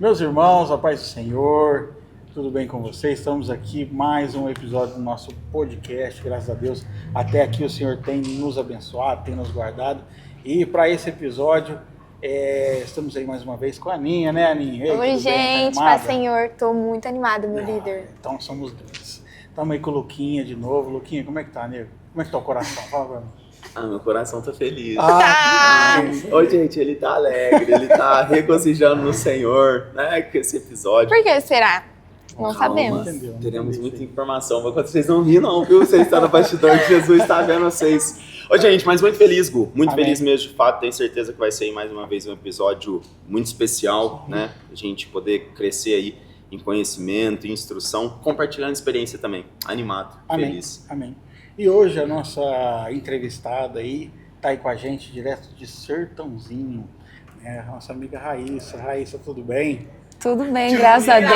Meus irmãos, a paz do Senhor, tudo bem com vocês? Estamos aqui, mais um episódio do nosso podcast, graças a Deus. Até aqui o Senhor tem nos abençoado, tem nos guardado. E para esse episódio, estamos aí mais uma vez com a Aninha, né, Aninha? Ei, oi, gente, paz Senhor, estou muito animada, meu líder. Então somos dois. Estamos aí com o Luquinha de novo. Luquinha, como é que tá, nego? Como é que tá o coração? Fala pra mim. Meu coração tá feliz. Oi, gente, ele tá alegre, ele tá regozijando no Senhor, né, com esse episódio. Por que será? Não sabemos. Teremos muita informação, mas quando vocês não rir não, viu? Vocês estão no bastidor que Jesus está vendo vocês. Ô, gente, mas muito feliz, Gu. Muito feliz mesmo, de fato. Tenho certeza que vai ser mais uma vez um episódio muito especial, né? A gente poder crescer aí em conhecimento, em instrução, compartilhando experiência também. Animado, feliz. Amém. E hoje a nossa entrevistada aí tá aí com a gente direto de Sertãozinho, né? A nossa amiga Raíssa. Raíssa, tudo bem? Tudo bem, graças a Deus.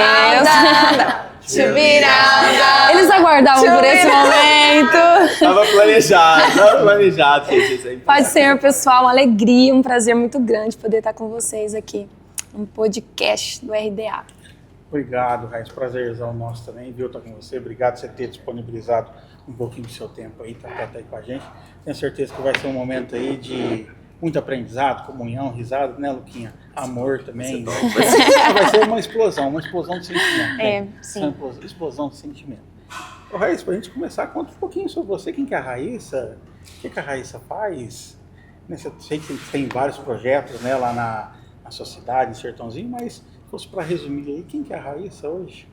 Chubirada. Eles aguardavam por esse momento. Tava planejado. Pode ser, pessoal, uma alegria, um prazer muito grande poder estar com vocês aqui no podcast do RDA. Obrigado, Raíssa. Prazerzão nosso também, viu? Estar com você. Obrigado por você ter disponibilizado um pouquinho do seu tempo aí, tá aí com a gente. Tenho certeza que vai ser um momento aí de muito aprendizado, comunhão, risada, né, Luquinha? Amor também. Vai ser uma explosão de sentimento. Né? Sim. Uma explosão de sentimento. Ô, Raíssa, pra gente começar, conta um pouquinho sobre você. Quem que é a Raíssa? O que a Raíssa faz? Eu sei que tem vários projetos, né, lá na sua cidade, em Sertãozinho, mas se fosse para resumir aí, quem que é a Raíssa hoje?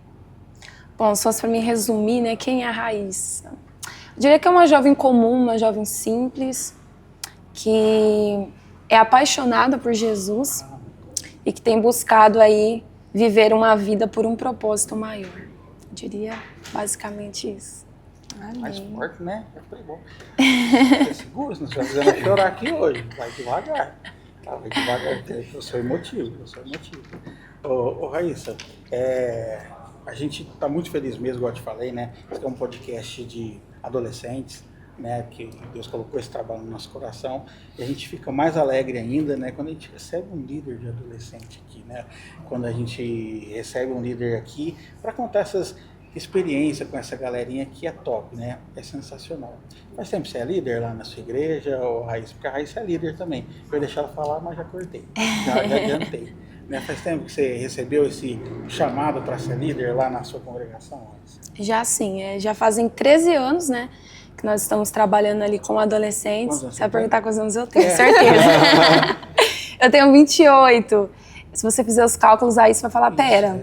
Bom, se fosse para me resumir, né, quem é a Raíssa? Eu diria que é uma jovem comum, uma jovem simples, que é apaixonada por Jesus e que tem buscado aí viver uma vida por um propósito maior. Eu diria basicamente isso. Amém. Mais forte, né? Foi bom. Fica seguro, se não estiver fazendo chorar aqui hoje. Vai devagar. Tá, vai devagar. Eu sou emotivo. Ô, Raíssa, a gente está muito feliz mesmo, igual eu te falei, né? Esse é um podcast de adolescentes, né? Que Deus colocou esse trabalho no nosso coração. E a gente fica mais alegre ainda, né? Quando a gente recebe um líder de adolescente aqui, né? Quando a gente recebe um líder aqui para contar essas experiências com essa galerinha que é top, né? É sensacional. Faz tempo que você é líder lá na sua igreja, ou Raíssa? Porque a Raíssa é líder também. Eu ia deixar ela falar, mas já cortei. Já adiantei. Né? Faz tempo que você recebeu esse chamado para ser líder lá na sua congregação? Já sim, já fazem 13 anos, né, que nós estamos trabalhando ali com adolescentes. Você vai perguntar quantos anos eu tenho, certeza. Eu tenho 28. Se você fizer os cálculos aí, você vai falar, pera,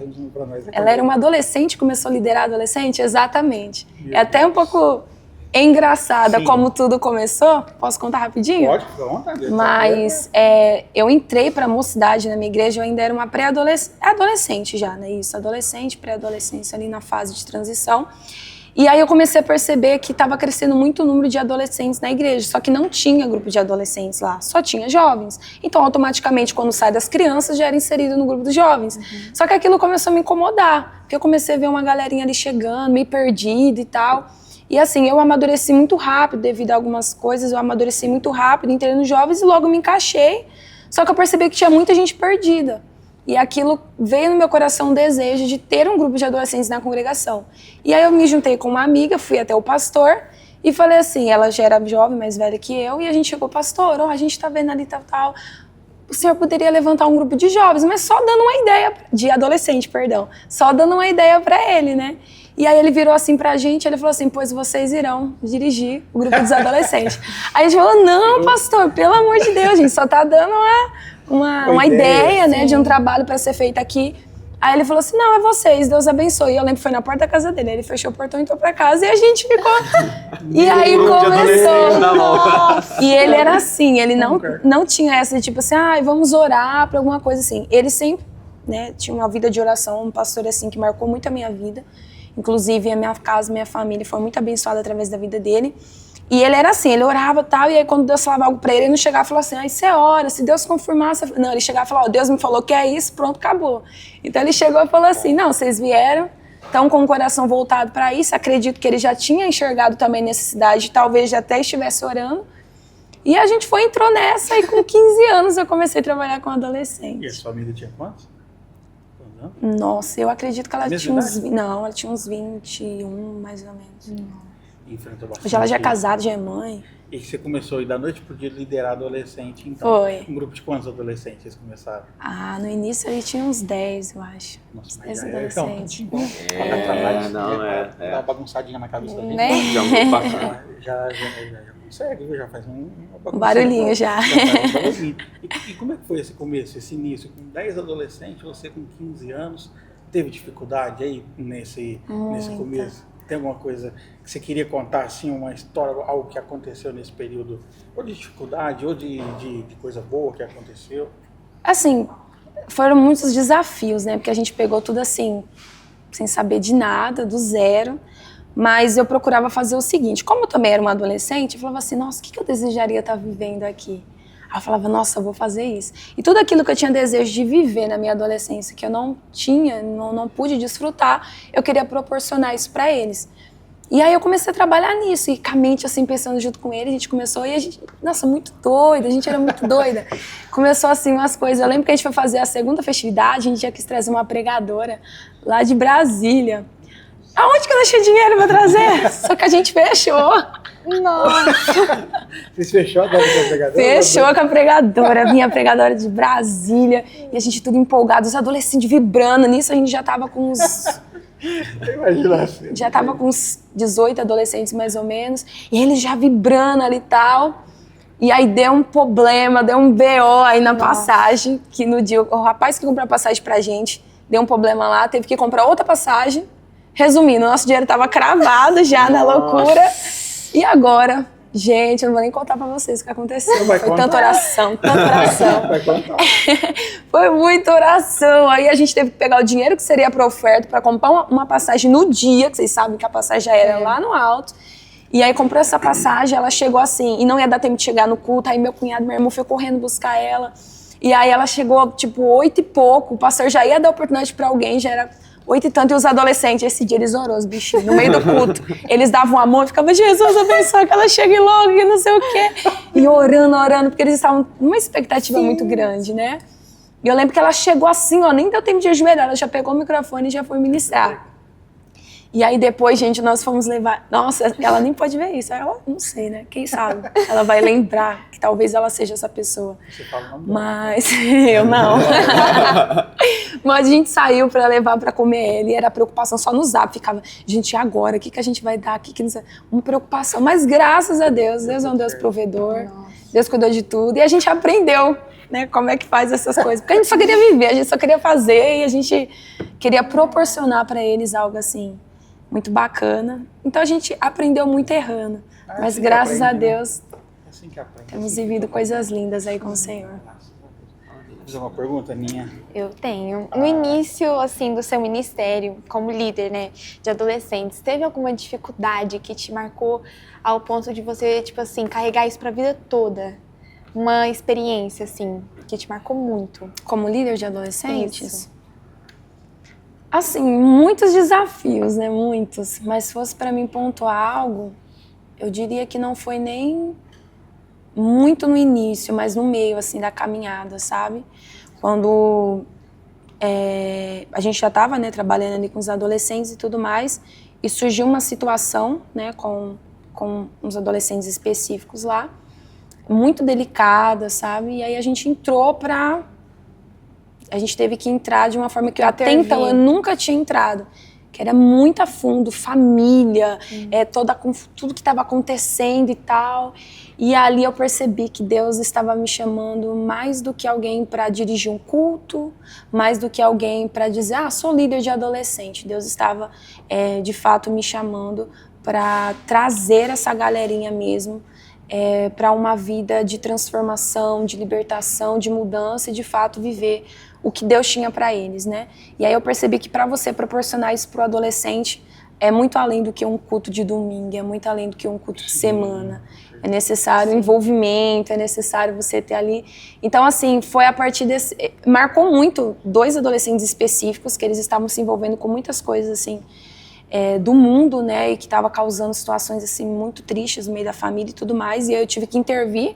ela era uma adolescente, começou a liderar adolescente? Exatamente. É até um pouco engraçada como tudo começou. Posso contar rapidinho? Pode, fica à vontade. Mas eu entrei para a mocidade na minha igreja, eu ainda era uma adolescente já, né? Isso, adolescente, pré-adolescência ali na fase de transição. E aí eu comecei a perceber que estava crescendo muito o número de adolescentes na igreja, só que não tinha grupo de adolescentes lá, só tinha jovens. Então, automaticamente, quando sai das crianças, já era inserido no grupo dos jovens. Só que aquilo começou a me incomodar, porque eu comecei a ver uma galerinha ali chegando, meio perdida e tal. E assim, eu amadureci muito rápido devido a algumas coisas, eu amadureci muito rápido, entrei nos jovens e logo me encaixei. Só que eu percebi que tinha muita gente perdida. E aquilo veio no meu coração um desejo de ter um grupo de adolescentes na congregação. E aí eu me juntei com uma amiga, fui até o pastor e falei assim, ela já era jovem, mais velha que eu, e a gente chegou, pastor, a gente tá vendo ali tal. O senhor poderia levantar um grupo de jovens, mas só dando uma ideia, de adolescente, perdão, só dando uma ideia para ele, né? E aí ele virou assim pra gente, ele falou assim, pois vocês irão dirigir o grupo dos adolescentes. Aí a gente falou, não, pastor, pelo amor de Deus, a gente só tá dando uma ideia, né, de um trabalho para ser feito aqui. Aí ele falou assim, não, é vocês, Deus abençoe. E eu lembro que foi na porta da casa dele, ele fechou o portão, entrou pra casa e a gente ficou... E aí começou... E ele era assim, ele não tinha essa de tipo assim, vamos orar pra alguma coisa assim. Ele sempre, né, tinha uma vida de oração, um pastor assim que marcou muito a minha vida. Inclusive a minha casa, minha família foi muito abençoada através da vida dele. E ele era assim, ele orava e tal, e aí quando Deus falava algo pra ele, ele não chegava e falava assim, isso é hora, se Deus confirmar... Você... Não, ele chegava e falava, Deus me falou que é isso, pronto, acabou. Então ele chegou e falou assim, não, vocês vieram, estão com o coração voltado para isso, acredito que ele já tinha enxergado também necessidade, talvez já até estivesse orando. E a gente entrou nessa, e com 15 anos eu comecei a trabalhar com adolescente. E a sua família tinha quantos? anos? Nossa, eu acredito que ela Mesma tinha uns... idade? Não, ela tinha uns 21, mais ou menos. Enfrentou bastante. Hoje ela já é casada, já é mãe. E você começou aí da noite pro dia liderar adolescente, então. Foi. Um grupo de quantos adolescentes vocês começaram? Ah, no início ele tinha uns 10, eu acho. Nossa, Dez então, adolescentes. não, Dá uma bagunçadinha na cabeça da gente. Né? Já é um grupo bacana. Já consegue, viu? Já faz uma Um barulhinho já. faz um barulhinho. E como é que foi esse começo, esse início? Com 10 adolescentes, você com 15 anos, teve dificuldade aí nesse começo? Tem alguma coisa que você queria contar, assim, uma história, algo que aconteceu nesse período, ou de dificuldade, ou de coisa boa que aconteceu? Assim, foram muitos desafios, né? Porque a gente pegou tudo assim, sem saber de nada, do zero. Mas eu procurava fazer o seguinte, como eu também era uma adolescente, eu falava assim, nossa, o que eu desejaria estar vivendo aqui? Aí eu falava, nossa, eu vou fazer isso. E tudo aquilo que eu tinha desejo de viver na minha adolescência, que eu não tinha, não pude desfrutar, eu queria proporcionar isso para eles. E aí eu comecei a trabalhar nisso, e com a mente assim, pensando junto com ele, a gente começou, e a gente, nossa, muito doida, a gente era muito doida. Começou assim umas coisas, eu lembro que a gente foi fazer a segunda festividade, a gente já quis trazer uma pregadora lá de Brasília. Aonde que eu deixei dinheiro pra trazer? Só que a gente fechou. Nossa! Vocês fechou a data da pregadora? Fechou com a pregadora, vinha a pregadora de Brasília, e a gente tudo empolgado, os adolescentes vibrando, nisso a gente já tava com uns... Imagina assim. Já tava com uns 18 adolescentes mais ou menos, e eles já vibrando ali e tal. E aí deu um problema, deu um BO aí na passagem, que no dia o rapaz que comprou a passagem pra gente deu um problema lá, teve que comprar outra passagem. Resumindo, nosso dinheiro tava cravado já na loucura. E agora, gente, eu não vou nem contar pra vocês o que aconteceu. Foi tanta oração, tanta oração. Vai contar. Foi muita oração. Aí a gente teve que pegar o dinheiro que seria para oferta para comprar uma passagem no dia, que vocês sabem que a passagem já era lá no alto. E aí comprou essa passagem, ela chegou assim, e não ia dar tempo de chegar no culto. Aí meu cunhado, meu irmão, foi correndo buscar ela. E aí ela chegou, tipo, 8 e pouco. O pastor já ia dar oportunidade para alguém, já era 8 e tanto. E os adolescentes, esse dia eles orou, os bichinhos, no meio do culto. Eles davam a mão e ficavam, Jesus, abençoe que ela chegue logo, e não sei o quê. E orando, porque eles estavam numa expectativa muito grande, né? E eu lembro que ela chegou assim, ó, nem deu tempo de ajoelhar, ela já pegou o microfone e já foi ministrar. E aí depois, gente, nós fomos levar... Nossa, ela nem pode ver isso, ela não sei, né? Quem sabe? Ela vai lembrar que talvez ela seja essa pessoa. Você fala o nome Mas eu não. Mas a gente saiu pra levar pra comer ele, e era preocupação só no zap, ficava, gente, e agora? O que a gente vai dar? Que não sei. Uma preocupação, mas graças a Deus, Deus é um Deus provedor, Deus cuidou de tudo, e a gente aprendeu, né, como é que faz essas coisas, porque a gente só queria viver, a gente só queria fazer, e a gente queria proporcionar pra eles algo assim, muito bacana. Então a gente aprendeu muito errando, mas assim graças que a aprende, né? Deus, É assim que aprende. temos vivido coisas lindas aí com o Senhor. Fazer uma pergunta, Aninha? Eu tenho. No início, assim, do seu ministério, como líder, né, de adolescentes, teve alguma dificuldade que te marcou ao ponto de você, tipo assim, carregar isso pra vida toda? Uma experiência, assim, que te marcou muito? Como líder de adolescentes? Isso. Assim, muitos desafios, né? Muitos. Mas se fosse para mim pontuar algo, eu diria que não foi nem muito no início, mas no meio, assim, da caminhada, sabe? Quando a gente já estava, né, trabalhando ali com os adolescentes e tudo mais, e surgiu uma situação, né, com uns adolescentes específicos lá, muito delicada, sabe? E aí a gente entrou pra... A gente teve que entrar de uma forma que até então eu nunca tinha entrado, que era muito a fundo, família, com tudo que estava acontecendo e tal. E ali eu percebi que Deus estava me chamando mais do que alguém para dirigir um culto, mais do que alguém para dizer, sou líder de adolescente. Deus estava, de fato, me chamando para trazer essa galerinha mesmo para uma vida de transformação, de libertação, de mudança e, de fato, viver o que Deus tinha para eles, né? E aí eu percebi que para você proporcionar isso para o adolescente é muito além do que um culto de domingo, é muito além do que um culto de semana. É necessário envolvimento, é necessário você ter ali... Então, assim, foi a partir desse... Marcou muito 2 adolescentes específicos, que eles estavam se envolvendo com muitas coisas, assim, do mundo, né? E que estava causando situações, assim, muito tristes no meio da família e tudo mais. E aí eu tive que intervir.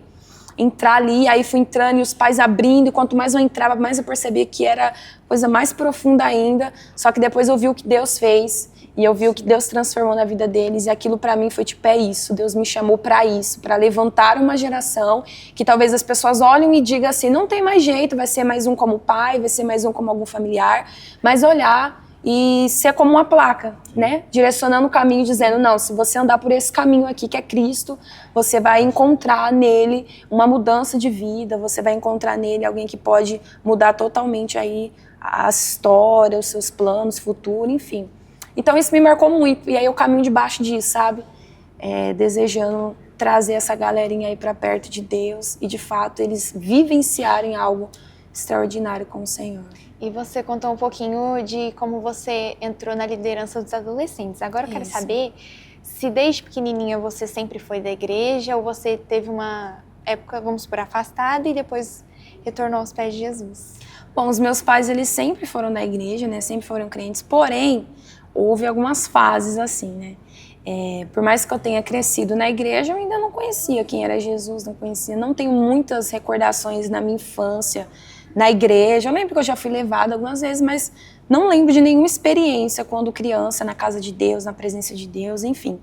entrar ali, aí fui entrando e os pais abrindo, e quanto mais eu entrava, mais eu percebia que era coisa mais profunda ainda, só que depois eu vi o que Deus fez, e eu vi o que Deus transformou na vida deles, e aquilo pra mim foi tipo, é isso, Deus me chamou pra isso, pra levantar uma geração que talvez as pessoas olhem e digam assim, não tem mais jeito, vai ser mais um como pai, vai ser mais um como algum familiar, mas olhar e ser como uma placa, né? Direcionando o caminho, dizendo, não, se você andar por esse caminho aqui, que é Cristo, você vai encontrar nele uma mudança de vida, você vai encontrar nele alguém que pode mudar totalmente aí a história, os seus planos, futuro, enfim. Então isso me marcou muito, e aí eu caminho debaixo disso, sabe? Desejando trazer essa galerinha aí pra perto de Deus e de fato eles vivenciarem algo extraordinário com o Senhor. E você contou um pouquinho de como você entrou na liderança dos adolescentes. Agora eu quero saber se desde pequenininha você sempre foi da igreja ou você teve uma época, vamos supor, afastada e depois retornou aos pés de Jesus. Bom, os meus pais, eles sempre foram da igreja, né? Sempre foram crentes, porém, houve algumas fases assim, né? Por mais que eu tenha crescido na igreja, eu ainda não conhecia quem era Jesus, não tenho muitas recordações na minha infância, na igreja. Eu lembro que eu já fui levada algumas vezes, mas não lembro de nenhuma experiência quando criança, na casa de Deus, na presença de Deus, enfim.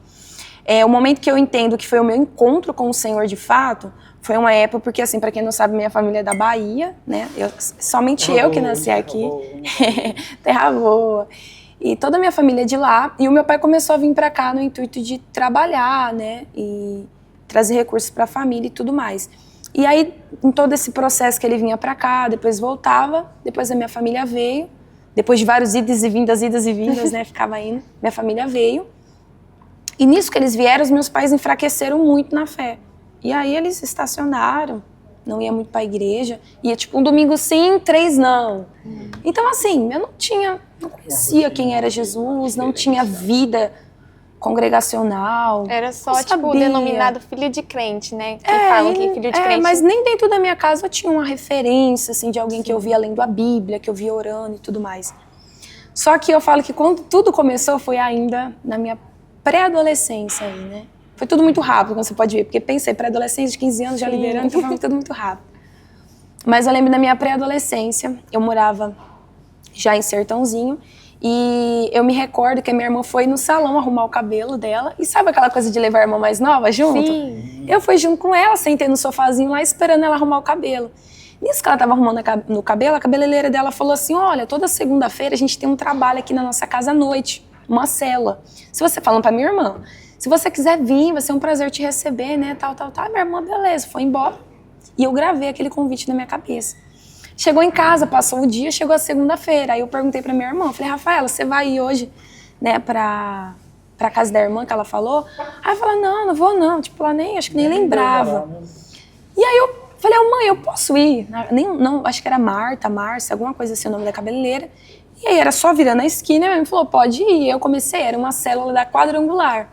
O momento que eu entendo que foi o meu encontro com o Senhor de fato, foi uma época, porque assim, para quem não sabe, minha família é da Bahia, né? Somente eu que nasci aqui, terra boa. E toda a minha família é de lá, e o meu pai começou a vir para cá no intuito de trabalhar, né? E trazer recursos para a família e tudo mais. E aí, em todo esse processo que ele vinha pra cá, depois voltava, depois a minha família veio, depois de vários idas e vindas, né, ficava indo, minha família veio. E nisso que eles vieram, os meus pais enfraqueceram muito na fé. E aí eles estacionaram, não ia muito pra igreja, ia tipo um domingo sim, 3 não. Então assim, eu não conhecia quem era Jesus, não tinha vida congregacional. Era só, tipo, o denominado filho de crente, né? Que falam que filho de crente... mas nem dentro da minha casa eu tinha uma referência, assim, de alguém que eu via lendo a Bíblia, que eu via orando e tudo mais. Só que eu falo que quando tudo começou foi ainda na minha pré-adolescência aí, né? Foi tudo muito rápido, como você pode ver, porque pensei, pré-adolescência de 15 anos já liderando, então foi tudo muito rápido. Mas eu lembro da minha pré-adolescência, eu morava já em Sertãozinho, e eu me recordo que a minha irmã foi no salão arrumar o cabelo dela. E sabe aquela coisa de levar a irmã mais nova junto? Sim. Eu fui junto com ela, sentei no sofazinho lá, esperando ela arrumar o cabelo. Nisso que ela estava arrumando no cabelo, a cabeleireira dela falou assim, olha, toda segunda-feira a gente tem um trabalho aqui na nossa casa à noite, uma cela. Se você, falando pra minha irmã, se você quiser vir, vai ser um prazer te receber, né, tal. Minha irmã, beleza, foi embora. E eu gravei aquele convite na minha cabeça. Chegou em casa, passou o dia, chegou a segunda-feira. Aí eu perguntei pra minha irmã, falei, Rafaela, você vai ir hoje, né, pra casa da irmã que ela falou? Aí ela falou, não vou não. Tipo, ela acho que nem lembrava. E aí eu falei, mãe, eu posso ir? Não, acho que era Márcia, alguma coisa assim, o nome da cabeleireira. E aí era só virando a esquina, e minha mãe falou, pode ir. Eu comecei, era uma célula da Quadrangular.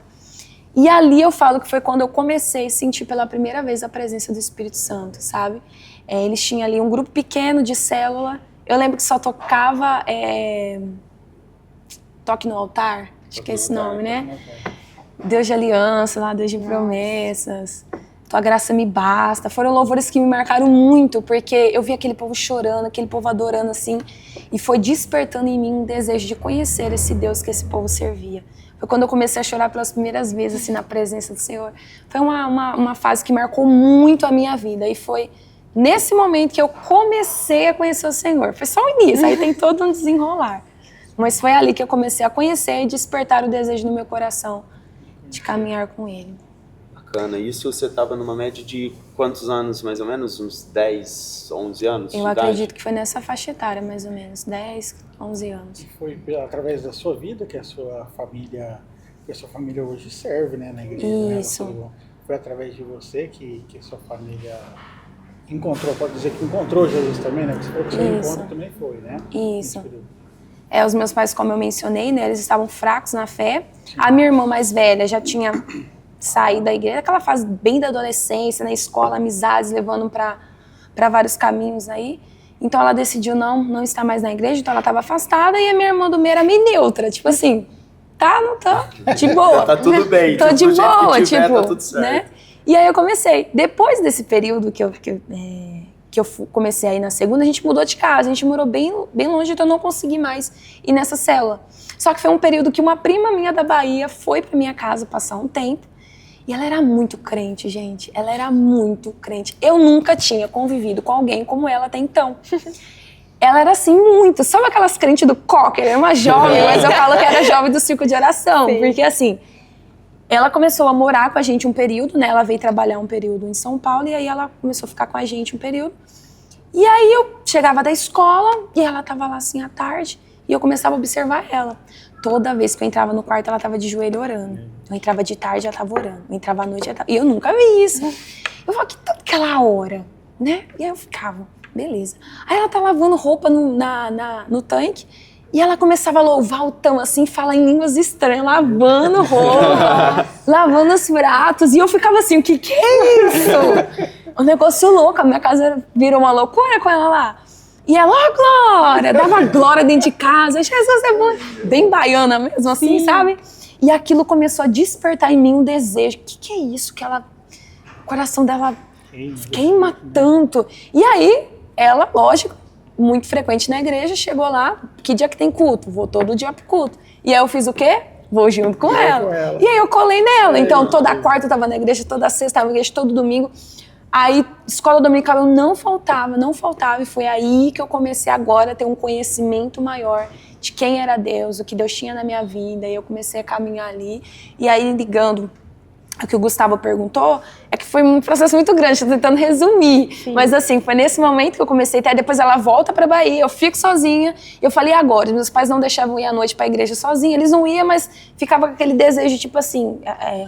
E ali eu falo que foi quando eu comecei a sentir pela primeira vez a presença do Espírito Santo, sabe? Eles tinham ali um grupo pequeno de célula. Eu lembro que só tocava Toque no Altar, acho que é esse nome, né? Deus de aliança, lá, Deus de promessas, Tua graça me basta. Foram louvores que me marcaram muito, porque eu vi aquele povo chorando, aquele povo adorando assim, e foi despertando em mim um desejo de conhecer esse Deus que esse povo servia. Foi quando eu comecei a chorar pelas primeiras vezes assim, na presença do Senhor. Foi uma fase que marcou muito a minha vida, e foi nesse momento que eu comecei a conhecer o Senhor. Foi só o início, aí tem todo um desenrolar. Mas foi ali que eu comecei a conhecer e despertar o desejo no meu coração de caminhar com Ele. Bacana. Isso você estava numa média de quantos anos, mais ou menos? Uns 10, 11 anos? Eu acredito que foi nessa faixa etária, mais ou menos. 10, 11 anos. E foi através da sua vida que a sua família hoje serve, né, na igreja. Isso. Né? Foi através de você que a sua família... encontrou, pode dizer que encontrou Jesus também, né? Porque você falou que seu encontro também foi, né? Isso. Os meus pais, como eu mencionei, né? Eles estavam fracos na fé. A minha irmã mais velha já tinha saído da igreja, aquela fase bem da adolescência, na escola, amizades, levando para vários caminhos aí. Então ela decidiu não estar mais na igreja, então ela estava afastada, e a minha irmã do meio era meio neutra, tipo assim, não tá, de boa. Tá tudo bem. Tô de boa, tipo, tá tudo certo. né? E aí eu comecei. Depois desse período que eu comecei a ir na segunda, a gente mudou de casa. A gente morou bem, bem longe, então eu não consegui mais ir nessa célula. Só que foi um período que uma prima minha da Bahia foi pra minha casa passar um tempo. E ela era muito crente, gente. Ela era muito crente. Eu nunca tinha convivido com alguém como ela até então. Ela era assim, muito. Sabe aquelas crentes do cocker? Era uma jovem, mas eu falo que era jovem do círculo de oração. Sim. Porque assim, ela começou a morar com a gente um período, né? Ela veio trabalhar um período em São Paulo e aí ela começou a ficar com a gente um período. E aí eu chegava da escola e ela tava lá assim à tarde e eu começava a observar ela. Toda vez que eu entrava no quarto, ela tava de joelho orando. Eu entrava de tarde, ela tava orando. Eu entrava à noite, ela tava... E eu nunca vi isso. Eu falava, que tanto que ela ora, né? E aí eu ficava, beleza. Aí ela tá lavando roupa no tanque e ela começava a louvar o tão assim, falar em línguas estranhas, lavando roupa, lavando os pratos. E eu ficava assim, o que é isso? Um negócio louco, a minha casa virou uma loucura com ela lá. E ela, ó, Glória, dava glória dentro de casa, Jesus é bom. Bem baiana mesmo, assim, sabe? E aquilo começou a despertar em mim um desejo. O que é isso que ela... O coração dela queima tanto. E aí, ela, lógico, muito frequente na igreja, chegou lá, que dia que tem culto? Vou todo dia pro culto. E aí eu fiz o quê? Vou junto com ela. E aí eu colei nela. Então, toda quarta eu tava na igreja, toda sexta eu tava na igreja, todo domingo. Aí, escola dominical eu não faltava. E foi aí que eu comecei agora a ter um conhecimento maior de quem era Deus, o que Deus tinha na minha vida. E eu comecei a caminhar ali. E aí, ligando o que o Gustavo perguntou, é que foi um processo muito grande, estou tentando resumir. Sim. Mas assim, foi nesse momento que eu comecei a ter, depois ela volta pra Bahia, eu fico sozinha, eu falei, agora, meus pais não deixavam ir à noite pra igreja sozinha, eles não iam, mas ficava com aquele desejo, tipo assim,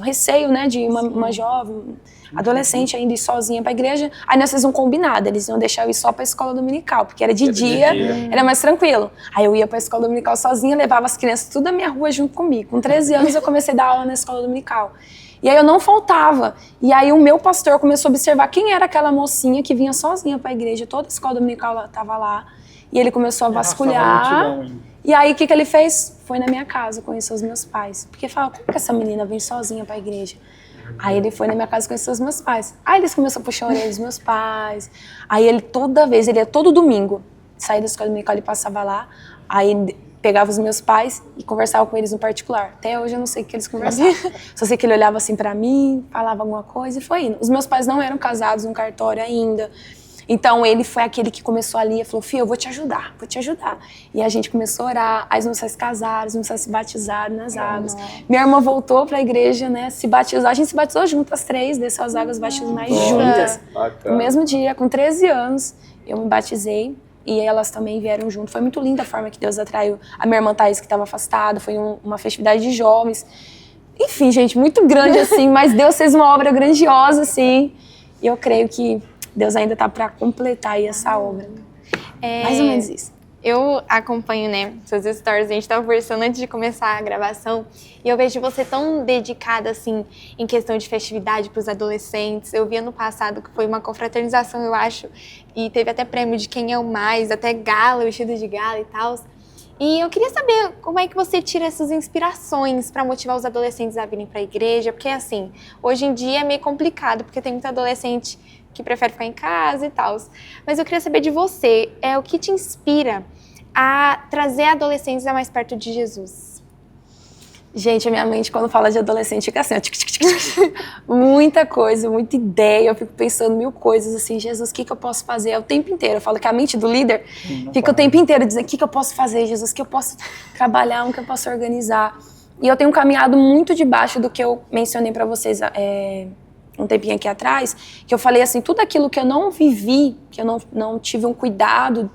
receio, né, de uma jovem, adolescente ainda ir sozinha pra igreja. Aí nós fizemos um combinado, eles iam deixar eu ir só pra escola dominical, porque era de dia, era mais tranquilo. Aí eu ia pra escola dominical sozinha, levava as crianças tudo da minha rua junto comigo. Com 13 anos eu comecei a dar aula na escola dominical. E aí eu não faltava. E aí o meu pastor começou a observar quem era aquela mocinha que vinha sozinha pra igreja. Toda a escola dominical tava lá. E ele começou a vasculhar. E aí o que ele fez? Foi na minha casa conhecer os meus pais. Porque falava, como que essa menina vem sozinha pra igreja? Aí ele foi na minha casa conhecer os meus pais. Aí eles começaram a puxar a orelha dos meus pais. Aí ele toda vez, ele ia todo domingo. Saía da escola dominical, ele passava lá. Aí pegava os meus pais e conversava com eles no particular. Até hoje eu não sei o que eles conversavam. Só sei que ele olhava assim pra mim, falava alguma coisa e foi indo. Os meus pais não eram casados no cartório ainda. Então ele foi aquele que começou ali e falou, filho, eu vou te ajudar. E a gente começou a orar, aí os meus pais casaram, os meus pais se batizaram nas águas. Minha irmã voltou pra igreja, né, se batizar. A gente se batizou juntas, as três, desceu as águas batismais juntas. No mesmo dia, com 13 anos, eu me batizei. E elas também vieram junto. Foi muito linda a forma que Deus atraiu a minha irmã Thaís, que estava afastada. Foi uma festividade de jovens. Enfim, gente, muito grande, assim. Mas Deus fez uma obra grandiosa, assim. E eu creio que Deus ainda está para completar aí essa obra. Mais ou menos isso. Eu acompanho, né, suas stories, a gente estava conversando antes de começar a gravação, e eu vejo você tão dedicada, assim, em questão de festividade para os adolescentes. Eu vi ano passado que foi uma confraternização, eu acho, e teve até prêmio de quem é o mais, até gala, vestido de gala e tal. E eu queria saber como é que você tira essas inspirações para motivar os adolescentes a virem para a igreja, porque, assim, hoje em dia é meio complicado, porque tem muito adolescente que prefere ficar em casa e tal. Mas eu queria saber de você, o que te inspira a trazer adolescentes a mais perto de Jesus? Gente, a minha mente, quando fala de adolescente, fica assim, ó, muita coisa, muita ideia, eu fico pensando mil coisas, assim, Jesus, o que eu posso fazer? O tempo inteiro, eu falo que a mente do líder fica o tempo inteiro dizendo, o que eu posso fazer, Jesus, o que eu posso trabalhar, o que eu posso organizar. E eu tenho caminhado muito debaixo do que eu mencionei pra vocês, um tempinho aqui atrás, que eu falei assim, tudo aquilo que eu não vivi, que eu não tive um cuidado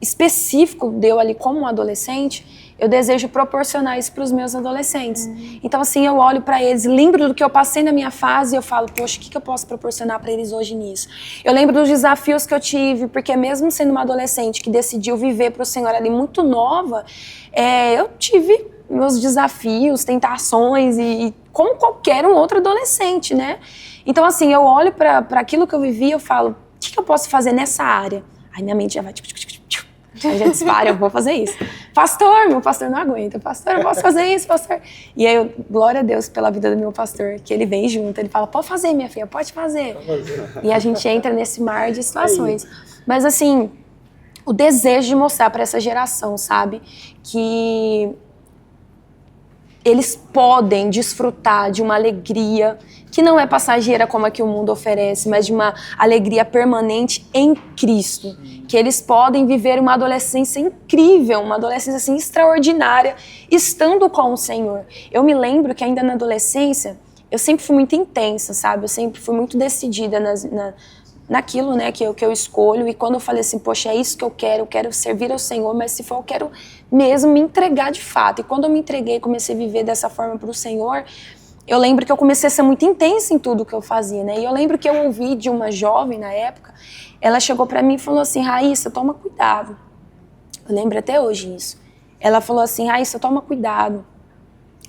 específico deu ali como um adolescente, eu desejo proporcionar isso para os meus adolescentes. Então assim, eu olho para eles, lembro do que eu passei na minha fase e eu falo, poxa, o que eu posso proporcionar para eles hoje nisso? Eu lembro dos desafios que eu tive, porque mesmo sendo uma adolescente que decidiu viver para o Senhor ali muito nova, eu tive meus desafios, tentações e como qualquer um outro adolescente, né? Então assim, eu olho para aquilo que eu vivi e eu falo, o que eu posso fazer nessa área? Aí minha mente já vai aí já dispara, eu vou fazer isso. pastor, meu pastor não aguenta, pastor, eu posso fazer isso, pastor. E aí, glória a Deus pela vida do meu pastor, que ele vem junto, ele fala, pode fazer, minha filha, pode fazer. E a gente entra nesse mar de situações. Mas assim, o desejo de mostrar para essa geração, sabe, que eles podem desfrutar de uma alegria que não é passageira como a que o mundo oferece, mas de uma alegria permanente em Cristo. Que eles podem viver uma adolescência incrível, uma adolescência assim, extraordinária, estando com o Senhor. Eu me lembro que ainda na adolescência, eu sempre fui muito intensa, sabe? Eu sempre fui muito decidida naquilo, né, que eu escolho. E quando eu falei assim, poxa, é isso que eu quero servir ao Senhor, mas se for, eu quero mesmo me entregar de fato. E quando eu me entreguei, comecei a viver dessa forma para o Senhor, eu lembro que eu comecei a ser muito intensa em tudo que eu fazia, né? E eu lembro que eu ouvi de uma jovem na época, ela chegou para mim e falou assim, Raíssa, toma cuidado. Eu lembro até hoje isso. Ela falou assim, Raíssa, toma cuidado.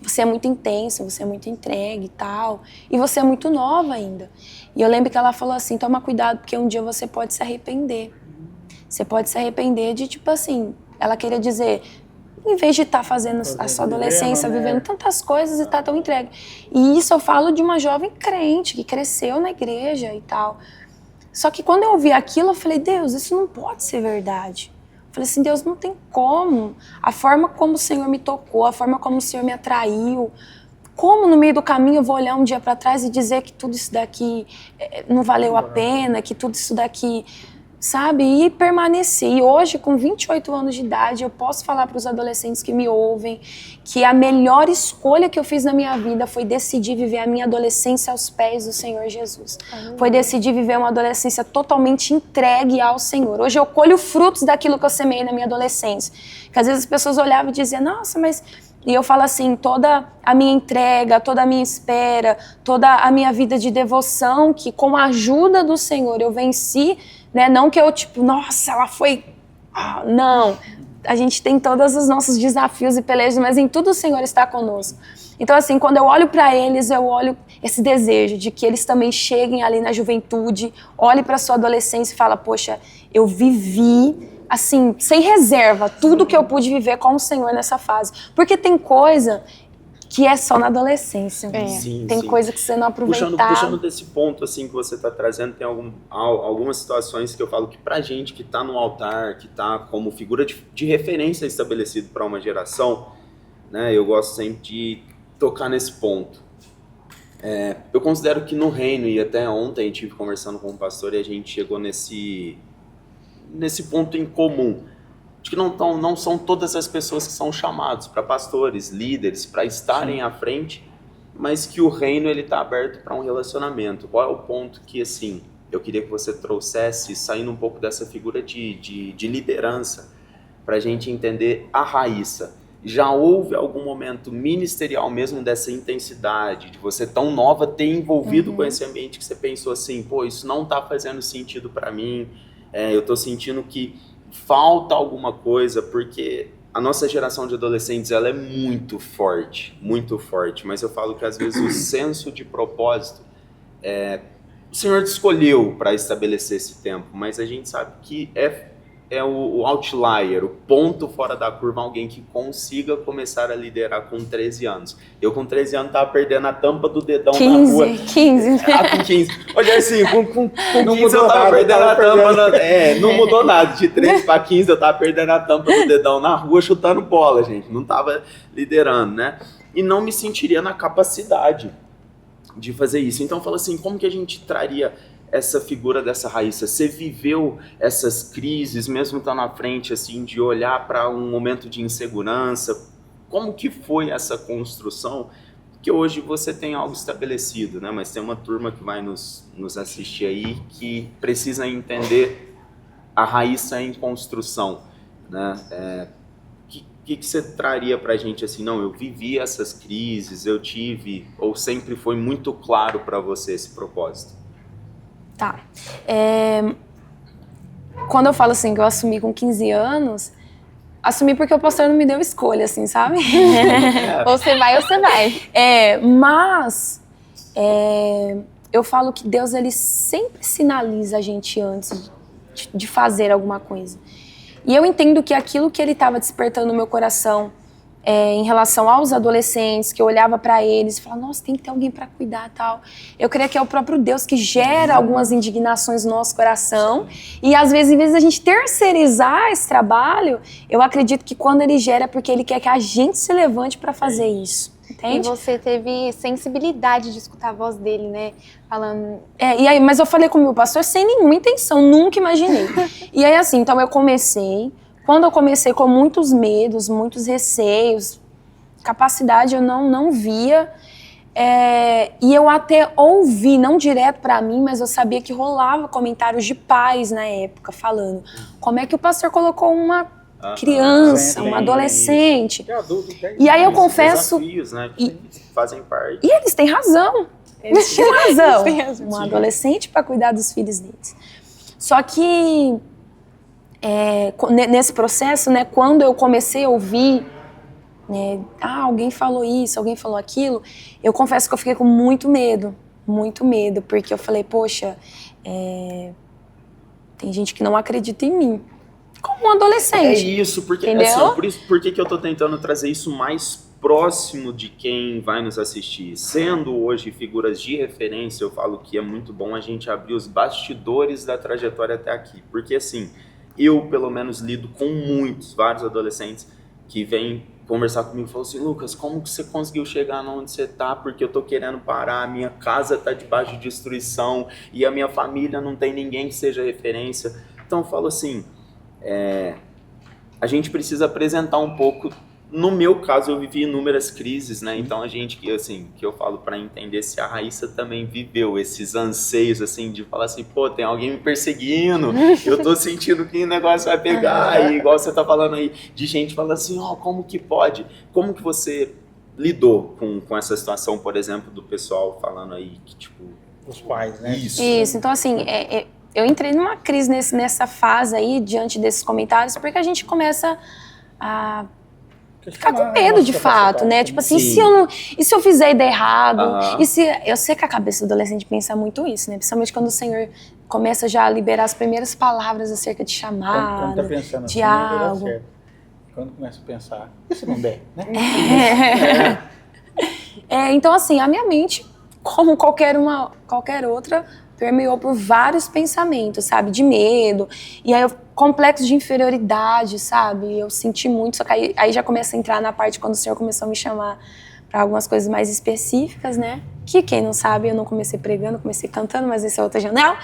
Você é muito intensa, você é muito entregue e tal, e você é muito nova ainda. E eu lembro que ela falou assim, toma cuidado, porque um dia você pode se arrepender. Você pode se arrepender de, tipo assim, ela queria dizer, em vez de estar fazendo a sua adolescência, vivendo tantas coisas e estar tão entregue. E isso eu falo de uma jovem crente, que cresceu na igreja e tal. Só que quando eu ouvi aquilo, eu falei, Deus, isso não pode ser verdade. Eu falei assim, Deus, não tem como. A forma como o Senhor me tocou, a forma como o Senhor me atraiu, como no meio do caminho eu vou olhar um dia para trás e dizer que tudo isso daqui não valeu a pena, que tudo isso daqui, sabe? E permanecer. E hoje, com 28 anos de idade, eu posso falar para os adolescentes que me ouvem que a melhor escolha que eu fiz na minha vida foi decidir viver a minha adolescência aos pés do Senhor Jesus. Foi decidir viver uma adolescência totalmente entregue ao Senhor. Hoje eu colho frutos daquilo que eu semeei na minha adolescência. Que às vezes as pessoas olhavam e diziam, nossa, mas... E eu falo assim, toda a minha entrega, toda a minha espera, toda a minha vida de devoção, que com a ajuda do Senhor eu venci, né? Não que eu, tipo, nossa, ela foi... não, a gente tem todos os nossos desafios e pelejas, mas em tudo o Senhor está conosco. Então, assim, quando eu olho para eles, eu olho esse desejo de que eles também cheguem ali na juventude, olhem para a sua adolescência e falem, poxa, eu vivi... assim, sem reserva, tudo que eu pude viver com o Senhor nessa fase. Porque tem coisa que é só na adolescência. Sim, tem sim. coisa que você não aproveitava. Puxando desse ponto assim que você está trazendo, tem algumas situações que eu falo que pra gente que está no altar, que está como figura de referência estabelecido para uma geração, né, eu gosto sempre de tocar nesse ponto. Eu considero que no reino, e até ontem eu estive conversando com o pastor e a gente chegou nesse ponto em comum, de que não são todas as pessoas que são chamados para pastores, líderes, para estarem à frente, mas que o reino está aberto para um relacionamento. Qual é o ponto que, assim, eu queria que você trouxesse, saindo um pouco dessa figura de liderança, para a gente entender a Raíssa. Já houve algum momento ministerial mesmo dessa intensidade, de você tão nova ter envolvido com esse ambiente que você pensou assim, pô, isso não está fazendo sentido para mim, eu estou sentindo que falta alguma coisa, porque a nossa geração de adolescentes ela é muito forte, mas eu falo que às vezes o senso de propósito, o Senhor te escolheu para estabelecer esse tempo, mas a gente sabe que é o outlier, o ponto fora da curva, alguém que consiga começar a liderar com 13 anos. Eu com 13 anos tava perdendo a tampa do dedão 15, na rua. 15. Com 15. Hoje assim, com 15 eu tava perdendo a tampa. Não mudou nada. De 13 para 15 eu tava perdendo a tampa do dedão na rua, chutando bola, gente. Não tava liderando, né? E não me sentiria na capacidade de fazer isso. Então eu falo assim, como que a gente traria essa figura dessa Raíssa? Você viveu essas crises, mesmo estando na frente, assim, de olhar para um momento de insegurança? Como que foi essa construção? Porque hoje você tem algo estabelecido, né? Mas tem uma turma que vai nos assistir aí que precisa entender a Raíssa em construção, né? Que você traria pra gente assim, não, eu vivi essas crises, eu tive, ou sempre foi muito claro para você esse propósito? Tá. Quando eu falo assim que eu assumi com 15 anos, assumi porque o pastor não me deu escolha, assim, sabe? Ou você vai ou você vai. Mas eu falo que Deus ele sempre sinaliza a gente antes de fazer alguma coisa. E eu entendo que aquilo que ele estava despertando no meu coração em relação aos adolescentes, que eu olhava para eles e falava, nossa, tem que ter alguém para cuidar e tal. Eu creio que é o próprio Deus que gera algumas indignações no nosso coração. E às vezes, em vez de a gente terceirizar esse trabalho, eu acredito que quando ele gera é porque ele quer que a gente se levante para fazer isso. Entende? E você teve sensibilidade de escutar a voz dele, né? Falando... E aí, mas eu falei com o meu pastor sem nenhuma intenção, nunca imaginei. E aí assim, então eu comecei... Quando eu comecei com muitos medos, muitos receios, capacidade eu não via. E eu até ouvi, não direto para mim, mas eu sabia que rolava comentários de pais na época, falando como é que o pastor colocou uma criança, uma adolescente. E aí eu confesso... Desafios, né, que fazem parte. E eles têm razão. Eles tinham razão. Um adolescente para cuidar dos filhos deles. Só que... nesse processo, né, quando eu comecei a ouvir, né, alguém falou isso, alguém falou aquilo, eu confesso que eu fiquei com muito medo, porque eu falei, poxa, tem gente que não acredita em mim, como um adolescente. É isso, porque entendeu? Assim, por que eu tô tentando trazer isso mais próximo de quem vai nos assistir? Sendo hoje figuras de referência, eu falo que é muito bom a gente abrir os bastidores da trajetória até aqui, porque assim, eu, pelo menos, lido com vários adolescentes que vêm conversar comigo e falam assim, Lucas, como que você conseguiu chegar onde você tá? Porque eu tô querendo parar, a minha casa tá debaixo de destruição e a minha família não tem ninguém que seja referência. Então eu falo assim, a gente precisa apresentar um pouco. No meu caso, eu vivi inúmeras crises, né? Então a gente, que eu falo para entender se a Raíssa também viveu esses anseios, assim, de falar assim, pô, tem alguém me perseguindo, eu tô sentindo que o negócio vai pegar, e igual você tá falando aí, de gente falando assim, como que pode? Como que você lidou com essa situação, por exemplo, do pessoal falando aí que, tipo... Os pais, né? Isso, então assim, eu entrei numa crise nessa fase aí, diante desses comentários, porque a gente começa a... ficar com medo de fato, né? Tipo assim, e se eu fizer ideia errado? E se eu sei que a cabeça do adolescente pensa muito isso, né? Principalmente quando o Senhor começa já a liberar as primeiras palavras acerca de chamado, quando tá pensando de assim, não vai dar algo. certo. Quando começa a pensar, e se não der, né? Então assim, a minha mente, como qualquer outra, permeou por vários pensamentos, sabe? De medo. E aí, complexo de inferioridade, sabe? Eu senti muito, só que aí já começa a entrar na parte quando o Senhor começou a me chamar para algumas coisas mais específicas, né? Que quem não sabe, eu não comecei pregando, comecei cantando, mas esse é outra janela.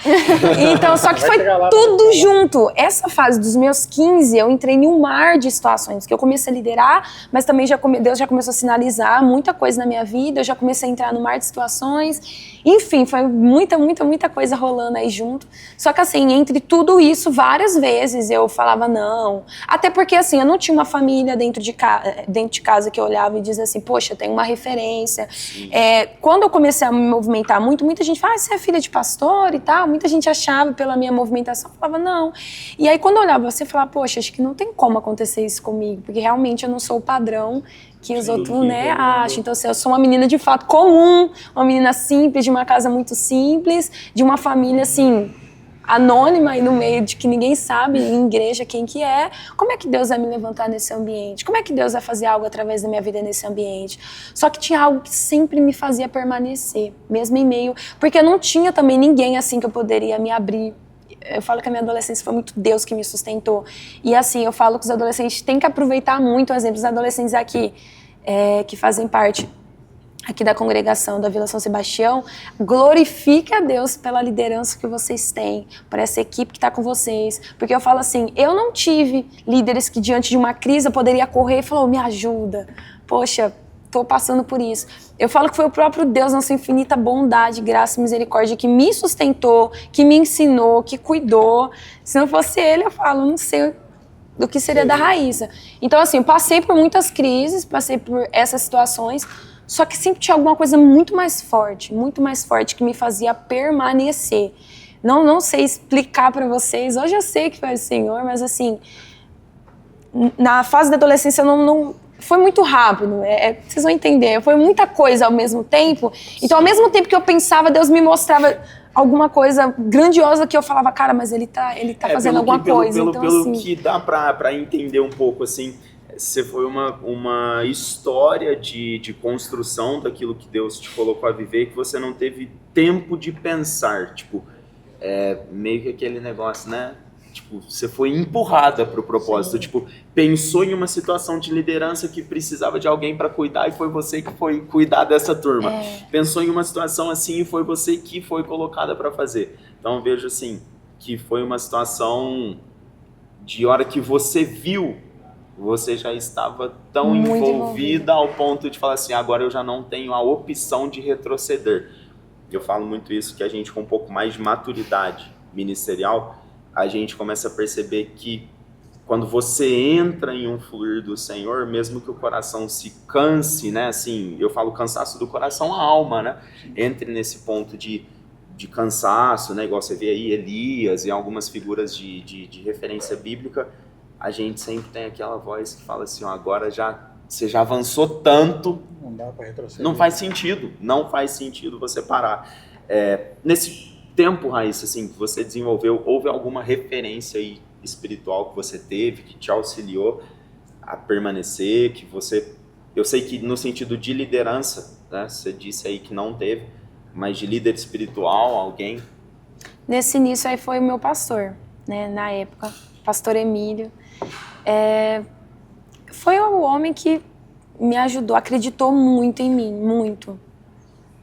Então, só que foi tudo junto. Essa fase dos meus 15, eu entrei em um mar de situações, que eu comecei a liderar, mas também Deus já começou a sinalizar muita coisa na minha vida, eu já comecei a entrar no mar de situações. Enfim, foi muita coisa rolando aí junto. Só que assim, entre tudo isso, várias vezes eu falava não. Até porque assim, eu não tinha uma família dentro de casa que eu olhava e dizia assim, poxa, tem uma referência. Quando eu comecei a me movimentar muita gente fala, você é filha de pastor e tal. Muita gente achava pela minha movimentação, eu falava não. E aí quando eu olhava você, eu falava, poxa, acho que não tem como acontecer isso comigo, porque realmente eu não sou o padrão que os outros, né, acham. Então, assim, eu sou uma menina de fato comum, uma menina simples, de uma casa muito simples, de uma família, assim, anônima e no meio de que ninguém sabe, em igreja, quem que é. Como é que Deus vai me levantar nesse ambiente? Como é que Deus vai fazer algo através da minha vida nesse ambiente? Só que tinha algo que sempre me fazia permanecer, mesmo em meio... Porque eu não tinha também ninguém, assim, que eu poderia me abrir. Eu falo que a minha adolescência foi muito Deus que me sustentou. E assim, eu falo que os adolescentes têm que aproveitar muito, exemplo, os adolescentes aqui, que fazem parte aqui da congregação da Vila São Sebastião, glorifique a Deus pela liderança que vocês têm, por essa equipe que está com vocês. Porque eu falo assim, eu não tive líderes que diante de uma crise eu poderia correr e falar, me ajuda, poxa, estou passando por isso. Eu falo que foi o próprio Deus, na sua infinita bondade, graça e misericórdia, que me sustentou, que me ensinou, que cuidou. Se não fosse Ele, eu falo, não sei do que seria da Raíssa. Então, assim, eu passei por muitas crises, passei por essas situações, só que sempre tinha alguma coisa muito mais forte que me fazia permanecer. Não sei explicar para vocês, hoje eu sei que foi o Senhor, mas assim, na fase da adolescência não foi muito rápido, vocês vão entender, foi muita coisa ao mesmo tempo. Então, ao mesmo tempo que eu pensava, Deus me mostrava alguma coisa grandiosa que eu falava, cara, mas ele tá fazendo alguma coisa. Pelo Então, assim, que dá pra entender um pouco, assim, você foi uma história de construção daquilo que Deus te colocou a viver, que você não teve tempo de pensar, tipo, meio que aquele negócio, né? Tipo, você foi empurrada pro propósito, tipo, pensou em uma situação de liderança que precisava de alguém para cuidar e foi você que foi cuidar dessa turma. Pensou em uma situação assim e foi você que foi colocada para fazer. Então eu vejo assim, que foi uma situação de hora que você viu, você já estava tão Muito envolvida ao ponto de falar assim, agora eu já não tenho a opção de retroceder. Eu falo muito isso, que a gente com um pouco mais de maturidade ministerial, a gente começa a perceber que quando você entra em um fluir do Senhor, mesmo que o coração se canse, né? Assim, eu falo cansaço do coração, a alma, né? Entre nesse ponto de cansaço, né? Igual você vê aí Elias e algumas figuras de referência bíblica, a gente sempre tem aquela voz que fala assim, ó, agora você já avançou tanto, Não dá para retroceder. não faz sentido você parar. Nesse tempo, Raíssa, assim, que você desenvolveu, houve alguma referência aí espiritual que você teve, que te auxiliou a permanecer, que você... Eu sei que no sentido de liderança, né, você disse aí que não teve, mas de líder espiritual, alguém? nesse início aí foi o meu pastor, né, na época, pastor Emílio. Foi o homem que me ajudou, acreditou muito em mim, muito,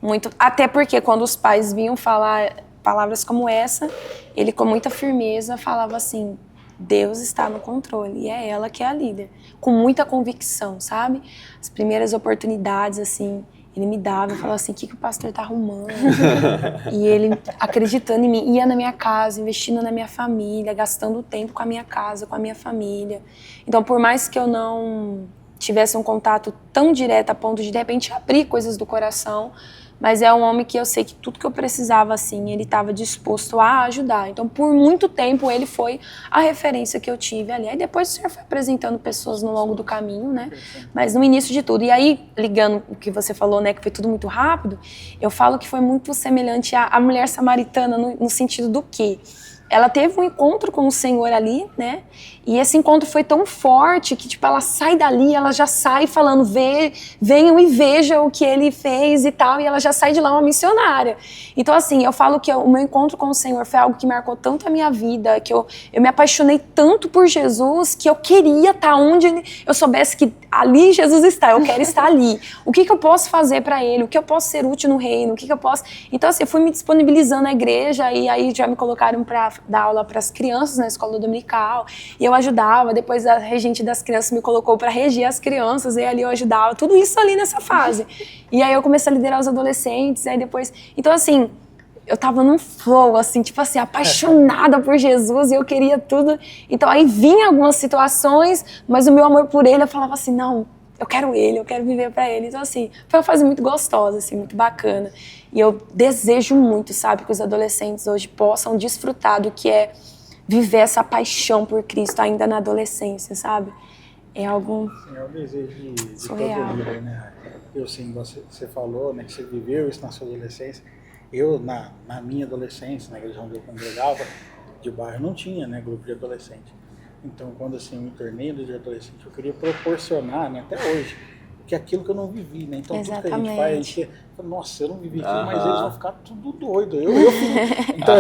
muito. Até porque quando os pais vinham falar palavras como essa, ele com muita firmeza falava assim, Deus está no controle e é ela que é a líder. Com muita convicção, sabe? As primeiras oportunidades, assim, ele me dava e falava assim, o que o pastor tá arrumando? E ele acreditando em mim, ia na minha casa, investindo na minha família, gastando tempo com a minha casa, com a minha família. Então, por mais que eu não tivesse um contato tão direto a ponto de repente abrir coisas do coração, mas é um homem que eu sei que tudo que eu precisava, assim, ele estava disposto a ajudar. Então, por muito tempo, ele foi a referência que eu tive ali. Aí depois o Senhor foi apresentando pessoas no longo do caminho, né? Mas no início de tudo. E aí, ligando o que você falou, né, que foi tudo muito rápido, eu falo que foi muito semelhante à mulher samaritana no sentido do quê? Ela teve um encontro com o Senhor ali, né? E esse encontro foi tão forte que, tipo, ela sai dali, ela já sai falando, venham e vejam o que ele fez e tal, e ela já sai de lá uma missionária. Então, assim, eu falo que o meu encontro com o Senhor foi algo que marcou tanto a minha vida, que eu me apaixonei tanto por Jesus, que eu queria estar onde eu soubesse que ali Jesus está, eu quero estar ali. O que eu posso fazer para ele? O que eu posso ser útil no reino? O que eu posso... Então, assim, eu fui me disponibilizando na igreja, e aí já me colocaram para dar aula para as crianças na escola dominical, e eu ajudava, depois a regente das crianças me colocou para reger as crianças, e ali eu ajudava, tudo isso ali nessa fase. E aí eu comecei a liderar os adolescentes, e aí depois... Então, assim, eu tava num flow, assim, tipo assim, apaixonada por Jesus, e eu queria tudo. Então aí vinha algumas situações, mas o meu amor por ele, eu falava assim, não, eu quero ele, eu quero viver para ele. Então, assim, foi uma fase muito gostosa, assim, muito bacana. E eu desejo muito, sabe, que os adolescentes hoje possam desfrutar do que é viver essa paixão por Cristo ainda na adolescência, sabe? É algo Sim, é o desejo de surreal. todo líder, né? Eu, sim, você falou, né, que você viveu isso na sua adolescência. Eu, na minha adolescência, na igreja onde eu congregava, de bairro, não tinha, né, grupo de adolescente. Então, quando assim, eu me tornei líder adolescente, eu queria proporcionar, né, até hoje, que aquilo que eu não vivi, né? Então, tudo que a gente faz, a gente fala, nossa, eu não vivi aquilo, mas eles vão ficar tudo doido. Eu fico... Então,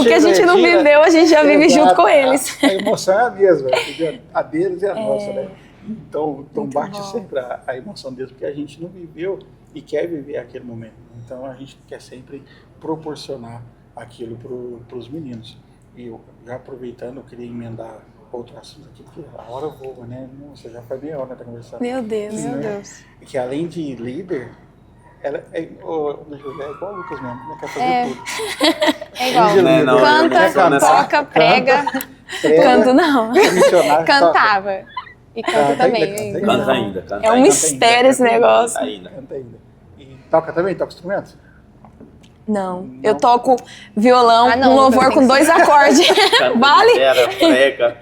o que a gente não viveu, a gente já vive junto com eles. A emoção é a mesma, entendeu? A deles e a nossa, né? Então bate bom. sempre a emoção deles, porque a gente não viveu e quer viver aquele momento. Então, a gente quer sempre proporcionar aquilo para os meninos. E eu, já aproveitando, eu queria emendar outro assunto aqui, porque a hora voa, né? Nossa, já faz meia hora que tá conversando. Meu Deus, Sim, meu né? Deus. Que além de líder, ela é igual o Lucas mesmo, ela quer fazer tudo. É igual. Não, Canta, toca, prega. Canto não. Missionário, Cantava. E canta também. Canta ainda. É um mistério esse negócio. Canta ainda. E toca também? Toca instrumento? Não, eu toco violão Ah, não, com louvor não com 2 acordes. Vale? Prega.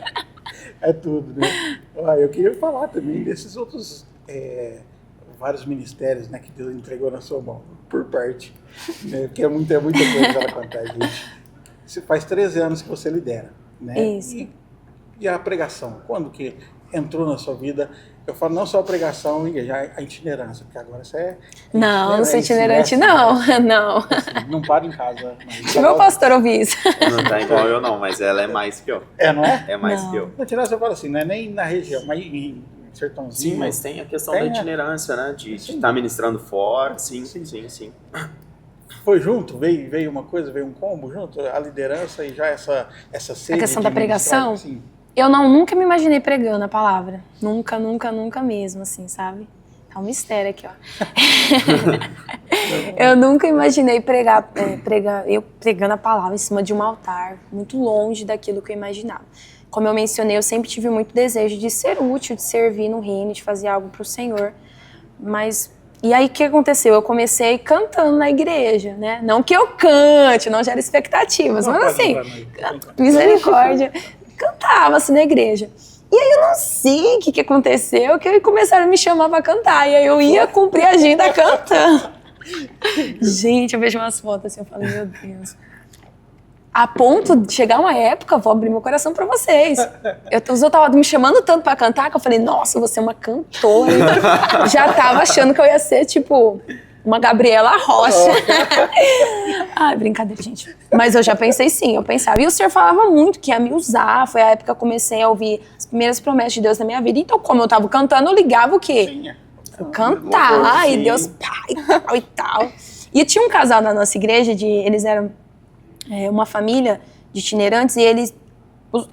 É tudo, né? Eu queria falar também desses outros vários ministérios, né, que Deus entregou na sua mão, por parte, né, porque é muita coisa para contar, gente. Você faz 13 anos que você lidera, né? Isso. E a pregação, quando que entrou na sua vida? Eu falo não só a pregação, já a itinerância, porque agora você é... Não sou itinerante, não. Não. Assim, não para em casa. Deixa o meu pastor ouvir isso. Não tá igual eu não, mas ela é mais que eu. É, não é? É mais Não. que eu. Na itinerância eu falo assim, não é nem na região, mas em Sertãozinho. Sim, mas tem a questão Tem, da né? itinerância, né? De estar ministrando fora. Sim. Foi junto? Veio uma coisa, veio um combo junto? A liderança e já essa sede A questão de da pregação? ministrar, assim. Eu nunca me imaginei pregando a palavra. Nunca mesmo, assim, sabe? Tá um mistério aqui, ó. Eu nunca imaginei eu pregando a palavra em cima de um altar, muito longe daquilo que eu imaginava. Como eu mencionei, eu sempre tive muito desejo de ser útil, de servir no reino, de fazer algo pro Senhor. Mas, e aí o que aconteceu? Eu comecei cantando na igreja, né? Não que eu cante, não gera expectativas, Não, mas pode assim, lembrar, misericórdia. Cantava assim na igreja. E aí eu não sei o que aconteceu, que começaram a me chamar pra cantar. E aí eu ia cumprir a agenda cantando. Gente, eu vejo umas fotos assim, eu falo, meu Deus. A ponto de chegar uma época, vou abrir meu coração pra vocês. Os outros estavam me chamando tanto pra cantar que eu falei, nossa, você é uma cantora. Já tava achando que eu ia ser, tipo, uma Gabriela Rocha. Ai, brincadeira, gente. Mas eu já pensei sim, eu pensava. E o Senhor falava muito que ia me usar. Foi a época que eu comecei a ouvir as primeiras promessas de Deus na minha vida. Então, como eu tava cantando, eu ligava o quê? Sim. Cantar, e Sim. Deus pai e tal e tal. E tinha um casal na nossa igreja, eles eram uma família de itinerantes, e eles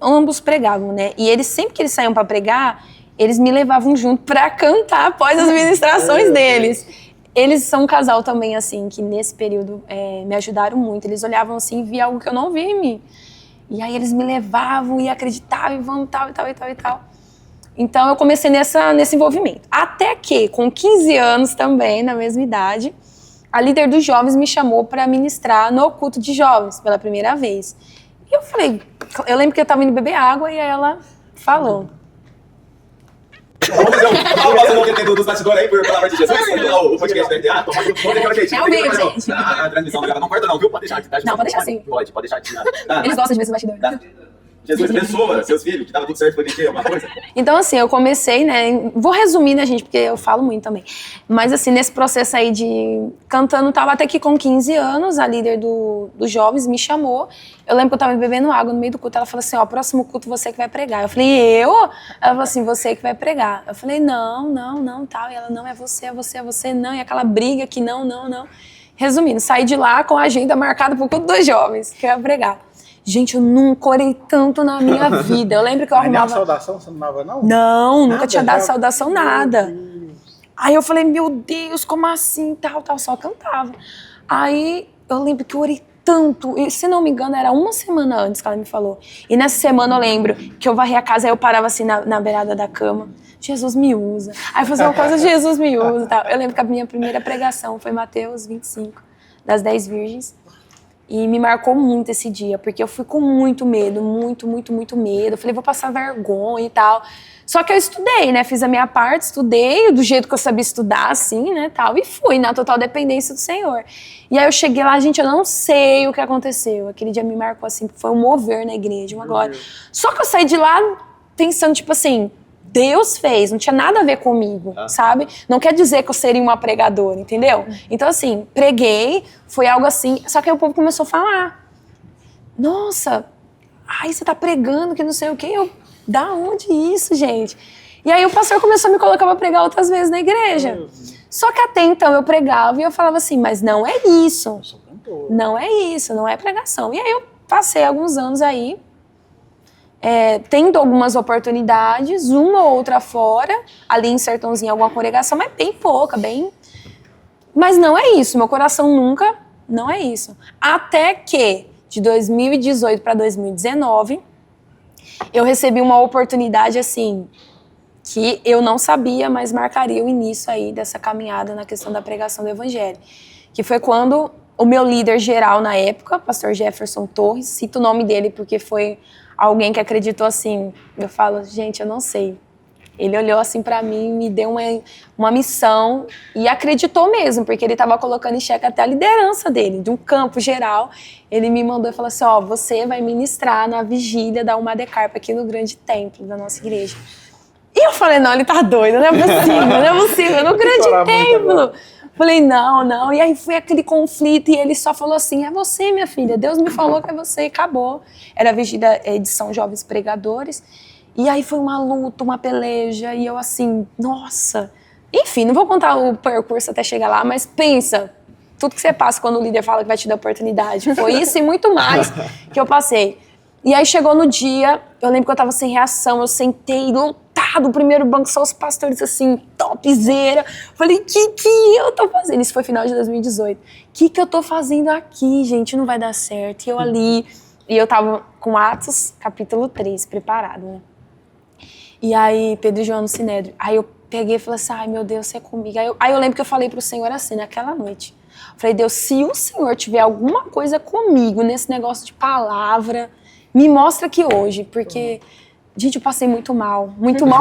ambos pregavam, né? E eles, sempre que eles saíam para pregar, eles me levavam junto para cantar após as ministrações deles. Eles são um casal também, assim, que nesse período me ajudaram muito. Eles olhavam assim e via algo que eu não vi em mim. E aí eles me levavam e acreditavam e vão tal e tal e tal e tal. Então eu comecei nesse envolvimento. Até que, com 15 anos também, na mesma idade, a líder dos jovens me chamou para ministrar no culto de jovens pela primeira vez. E eu falei, eu lembro que eu estava indo beber água e aí ela falou. Vamos fazer um QT dos bastidores aí, por palavra de Jesus. O podcast da RTA. É ao vivo, gente. A transmissão da galera não corta não, viu? Pode deixar. Não, pode deixar sim. Pode deixar. Eles gostam de ver esses bastidores. Jesus abençoa seus filhos, que tava tudo certo, foi mentir, alguma coisa. Então, assim, eu comecei, né? Vou resumir, né, gente, porque eu falo muito também. Mas, assim, nesse processo aí de cantando, tava até que com 15 anos, a líder dos jovens me chamou. Eu lembro que eu tava bebendo água no meio do culto. Ela falou assim: ó, próximo culto você que vai pregar. Eu falei, eu? Ela falou assim: você que vai pregar. Eu falei, não, tal. E ela, não, é você, não. E aquela briga que não. Resumindo, saí de lá com a agenda marcada pro culto dos jovens, que eu ia pregar. Gente, eu nunca orei tanto na minha vida. Eu lembro que eu arrumava... Mas nem a saudação você não dava, não? Não, nunca Nada, tinha dado já? saudação, nada. Aí eu falei, meu Deus, como assim, tal, só cantava. Aí eu lembro que eu orei tanto, e se não me engano era uma semana antes que ela me falou. E nessa semana eu lembro que eu varri a casa, aí eu parava assim na beirada da cama. Jesus me usa. Aí eu fazia uma coisa, Jesus me usa e tal. Eu lembro que a minha primeira pregação foi Mateus 25, das 10 virgens. E me marcou muito esse dia, porque eu fui com muito medo, muito medo. Eu falei, vou passar vergonha e tal. Só que eu estudei, né? Fiz a minha parte, estudei do jeito que eu sabia estudar, assim, né, tal. E fui na total dependência do Senhor. E aí eu cheguei lá, gente, eu não sei o que aconteceu. Aquele dia me marcou, assim, foi um mover na igreja, uma glória. Só que eu saí de lá pensando, tipo assim, Deus fez, não tinha nada a ver comigo, sabe? Não quer dizer que eu seria uma pregadora, entendeu? Então, assim, preguei, foi algo assim, só que aí o povo começou a falar. Nossa, ai, você tá pregando que não sei o quê. Da onde isso, gente? E aí o pastor começou a me colocar pra pregar outras vezes na igreja. Só que até então eu pregava e eu falava assim, mas não é isso. Eu sou cantor. Não é isso, não é pregação. E aí eu passei alguns anos aí, tendo algumas oportunidades, uma ou outra fora, ali em Sertãozinho, alguma congregação, mas bem pouca, bem... Mas não é isso, meu coração nunca, não é isso. Até que, de 2018 para 2019, eu recebi uma oportunidade, assim, que eu não sabia, mas marcaria o início aí dessa caminhada na questão da pregação do evangelho. Que foi quando o meu líder geral na época, pastor Jefferson Torres, cito o nome dele porque foi alguém que acreditou assim, eu falo, gente, eu não sei Ele olhou assim pra mim, me deu uma missão e acreditou mesmo, porque ele estava colocando em xeque até a liderança dele, de um campo geral. Ele me mandou e falou assim, ó, você vai ministrar na vigília da Uma de Carpa aqui no grande templo da nossa igreja. E eu falei, não, ele tá doido, não é possível, no grande templo. Falei, não. E aí foi aquele conflito e ele só falou assim, é você, minha filha, Deus me falou que é você e acabou. Era a vigília edição Jovens Pregadores. E aí foi uma luta, uma peleja, e eu assim, nossa. Enfim, não vou contar o percurso até chegar lá, mas pensa, tudo que você passa quando o líder fala que vai te dar oportunidade. Foi isso e muito mais que eu passei. E aí chegou no dia, eu lembro que eu tava sem reação, eu sentei lotado, o primeiro banco, só os pastores assim, topzera. Falei, que eu tô fazendo? Isso foi final de 2018. Que eu tô fazendo aqui, gente? Não vai dar certo. E eu ali, e eu tava com Atos, capítulo 3, preparado, né? E aí, Pedro e João no Sinédrio. Aí eu peguei e falei assim, ai meu Deus, você é comigo. Aí eu lembro que eu falei pro Senhor assim, naquela noite. Falei, Deus, se o Senhor tiver alguma coisa comigo nesse negócio de palavra, me mostra aqui hoje, porque, gente, eu passei muito mal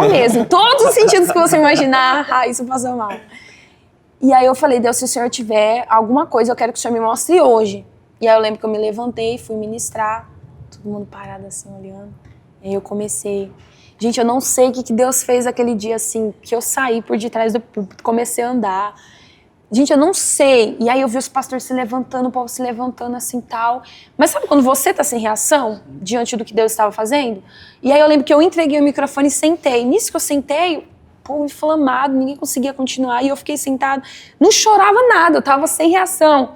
mesmo. Todos os sentidos que você imaginar, isso passou mal. E aí eu falei, Deus, se o Senhor tiver alguma coisa, eu quero que o Senhor me mostre hoje. E aí eu lembro que eu me levantei, fui ministrar, todo mundo parado assim, olhando. E aí eu comecei... Gente, eu não sei o que Deus fez aquele dia, assim, que eu saí por detrás do púlpito, comecei a andar. Gente, eu não sei. E aí eu vi os pastores se levantando, o povo se levantando assim, tal. Mas sabe quando você tá sem reação diante do que Deus estava fazendo? E aí eu lembro que eu entreguei o microfone e sentei. Nisso que eu sentei, o povo inflamado, ninguém conseguia continuar. E eu fiquei sentada, não chorava nada, eu tava sem reação.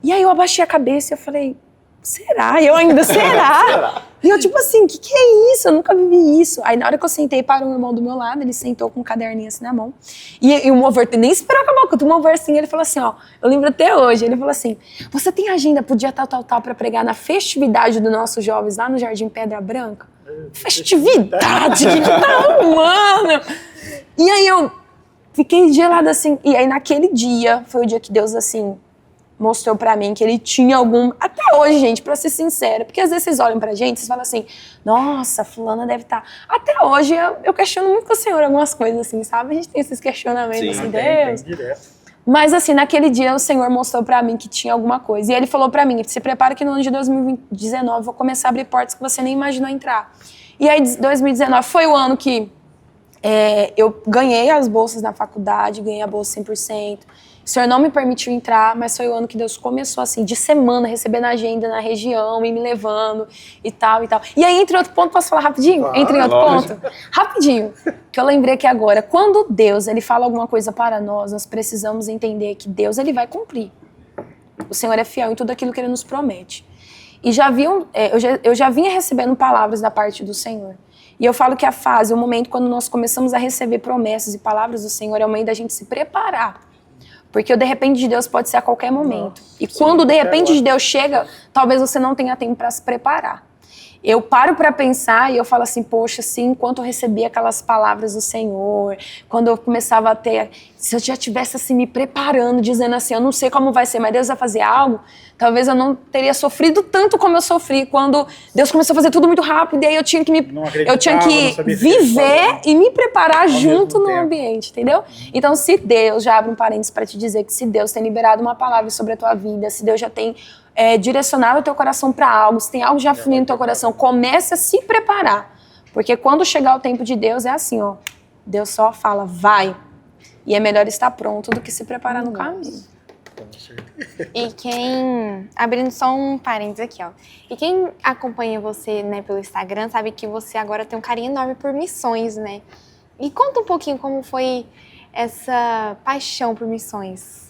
E aí eu abaixei a cabeça e eu falei... Será? Eu ainda, será? E eu tipo assim, que é isso? Eu nunca vivi isso. Aí na hora que eu sentei, parou um irmão do meu lado, ele sentou com um caderninho assim na mão. E o mover, nem esperou acabar, porque o mover assim, ele falou assim, ó, eu lembro até hoje, ele falou assim, você tem agenda pro dia tal, pra pregar na festividade dos nossos jovens lá no Jardim Pedra Branca? Festividade? Que tá arrumando? E aí eu fiquei gelada assim, e aí naquele dia, foi o dia que Deus assim... mostrou pra mim que ele tinha algum... Até hoje, gente, pra ser sincera, porque às vezes vocês olham pra gente e vocês falam assim, nossa, fulana deve estar... Até hoje eu questiono muito com o Senhor algumas coisas assim, sabe? A gente tem esses questionamentos, Sim, assim, tem Deus... direto. Mas assim, naquele dia o Senhor mostrou pra mim que tinha alguma coisa. E ele falou pra mim, se prepara que no ano de 2019 eu vou começar a abrir portas que você nem imaginou entrar. E aí 2019 foi o ano que eu ganhei as bolsas na faculdade, ganhei a bolsa 100%. O Senhor não me permitiu entrar, mas foi o ano que Deus começou, assim, de semana, recebendo agenda na região e me levando e tal, e tal. E aí, entre outro ponto, posso falar rapidinho? Entre em outro ponto? Rapidinho. Que eu lembrei aqui agora. Quando Deus, ele fala alguma coisa para nós, nós precisamos entender que Deus, ele vai cumprir. O Senhor é fiel em tudo aquilo que ele nos promete. E eu já vinha recebendo palavras da parte do Senhor. E eu falo que a fase, o momento quando nós começamos a receber promessas e palavras do Senhor, é o momento da gente se preparar. Porque o de repente de Deus pode ser a qualquer momento. E quando o de repente de Deus chega, talvez você não tenha tempo para se preparar. Eu paro para pensar e eu falo assim, poxa, assim, enquanto eu recebia aquelas palavras do Senhor, quando eu começava a ter, se eu já estivesse assim me preparando, dizendo assim, eu não sei como vai ser, mas Deus vai fazer algo, talvez eu não teria sofrido tanto como eu sofri quando Deus começou a fazer tudo muito rápido e aí eu tinha que viver e me preparar junto no ambiente, entendeu? Então, se Deus, já abre um parênteses para te dizer que se Deus tem liberado uma palavra sobre a tua vida, se Deus já tem direcionar o teu coração para algo, se tem algo já fluindo no teu coração, comece a se preparar. Porque quando chegar o tempo de Deus, é assim, ó. Deus só fala, vai. E é melhor estar pronto do que se preparar no caminho. E quem... Abrindo só um parênteses aqui, ó. E quem acompanha você, né, pelo Instagram, sabe que você agora tem um carinho enorme por missões, né? E conta um pouquinho como foi essa paixão por missões.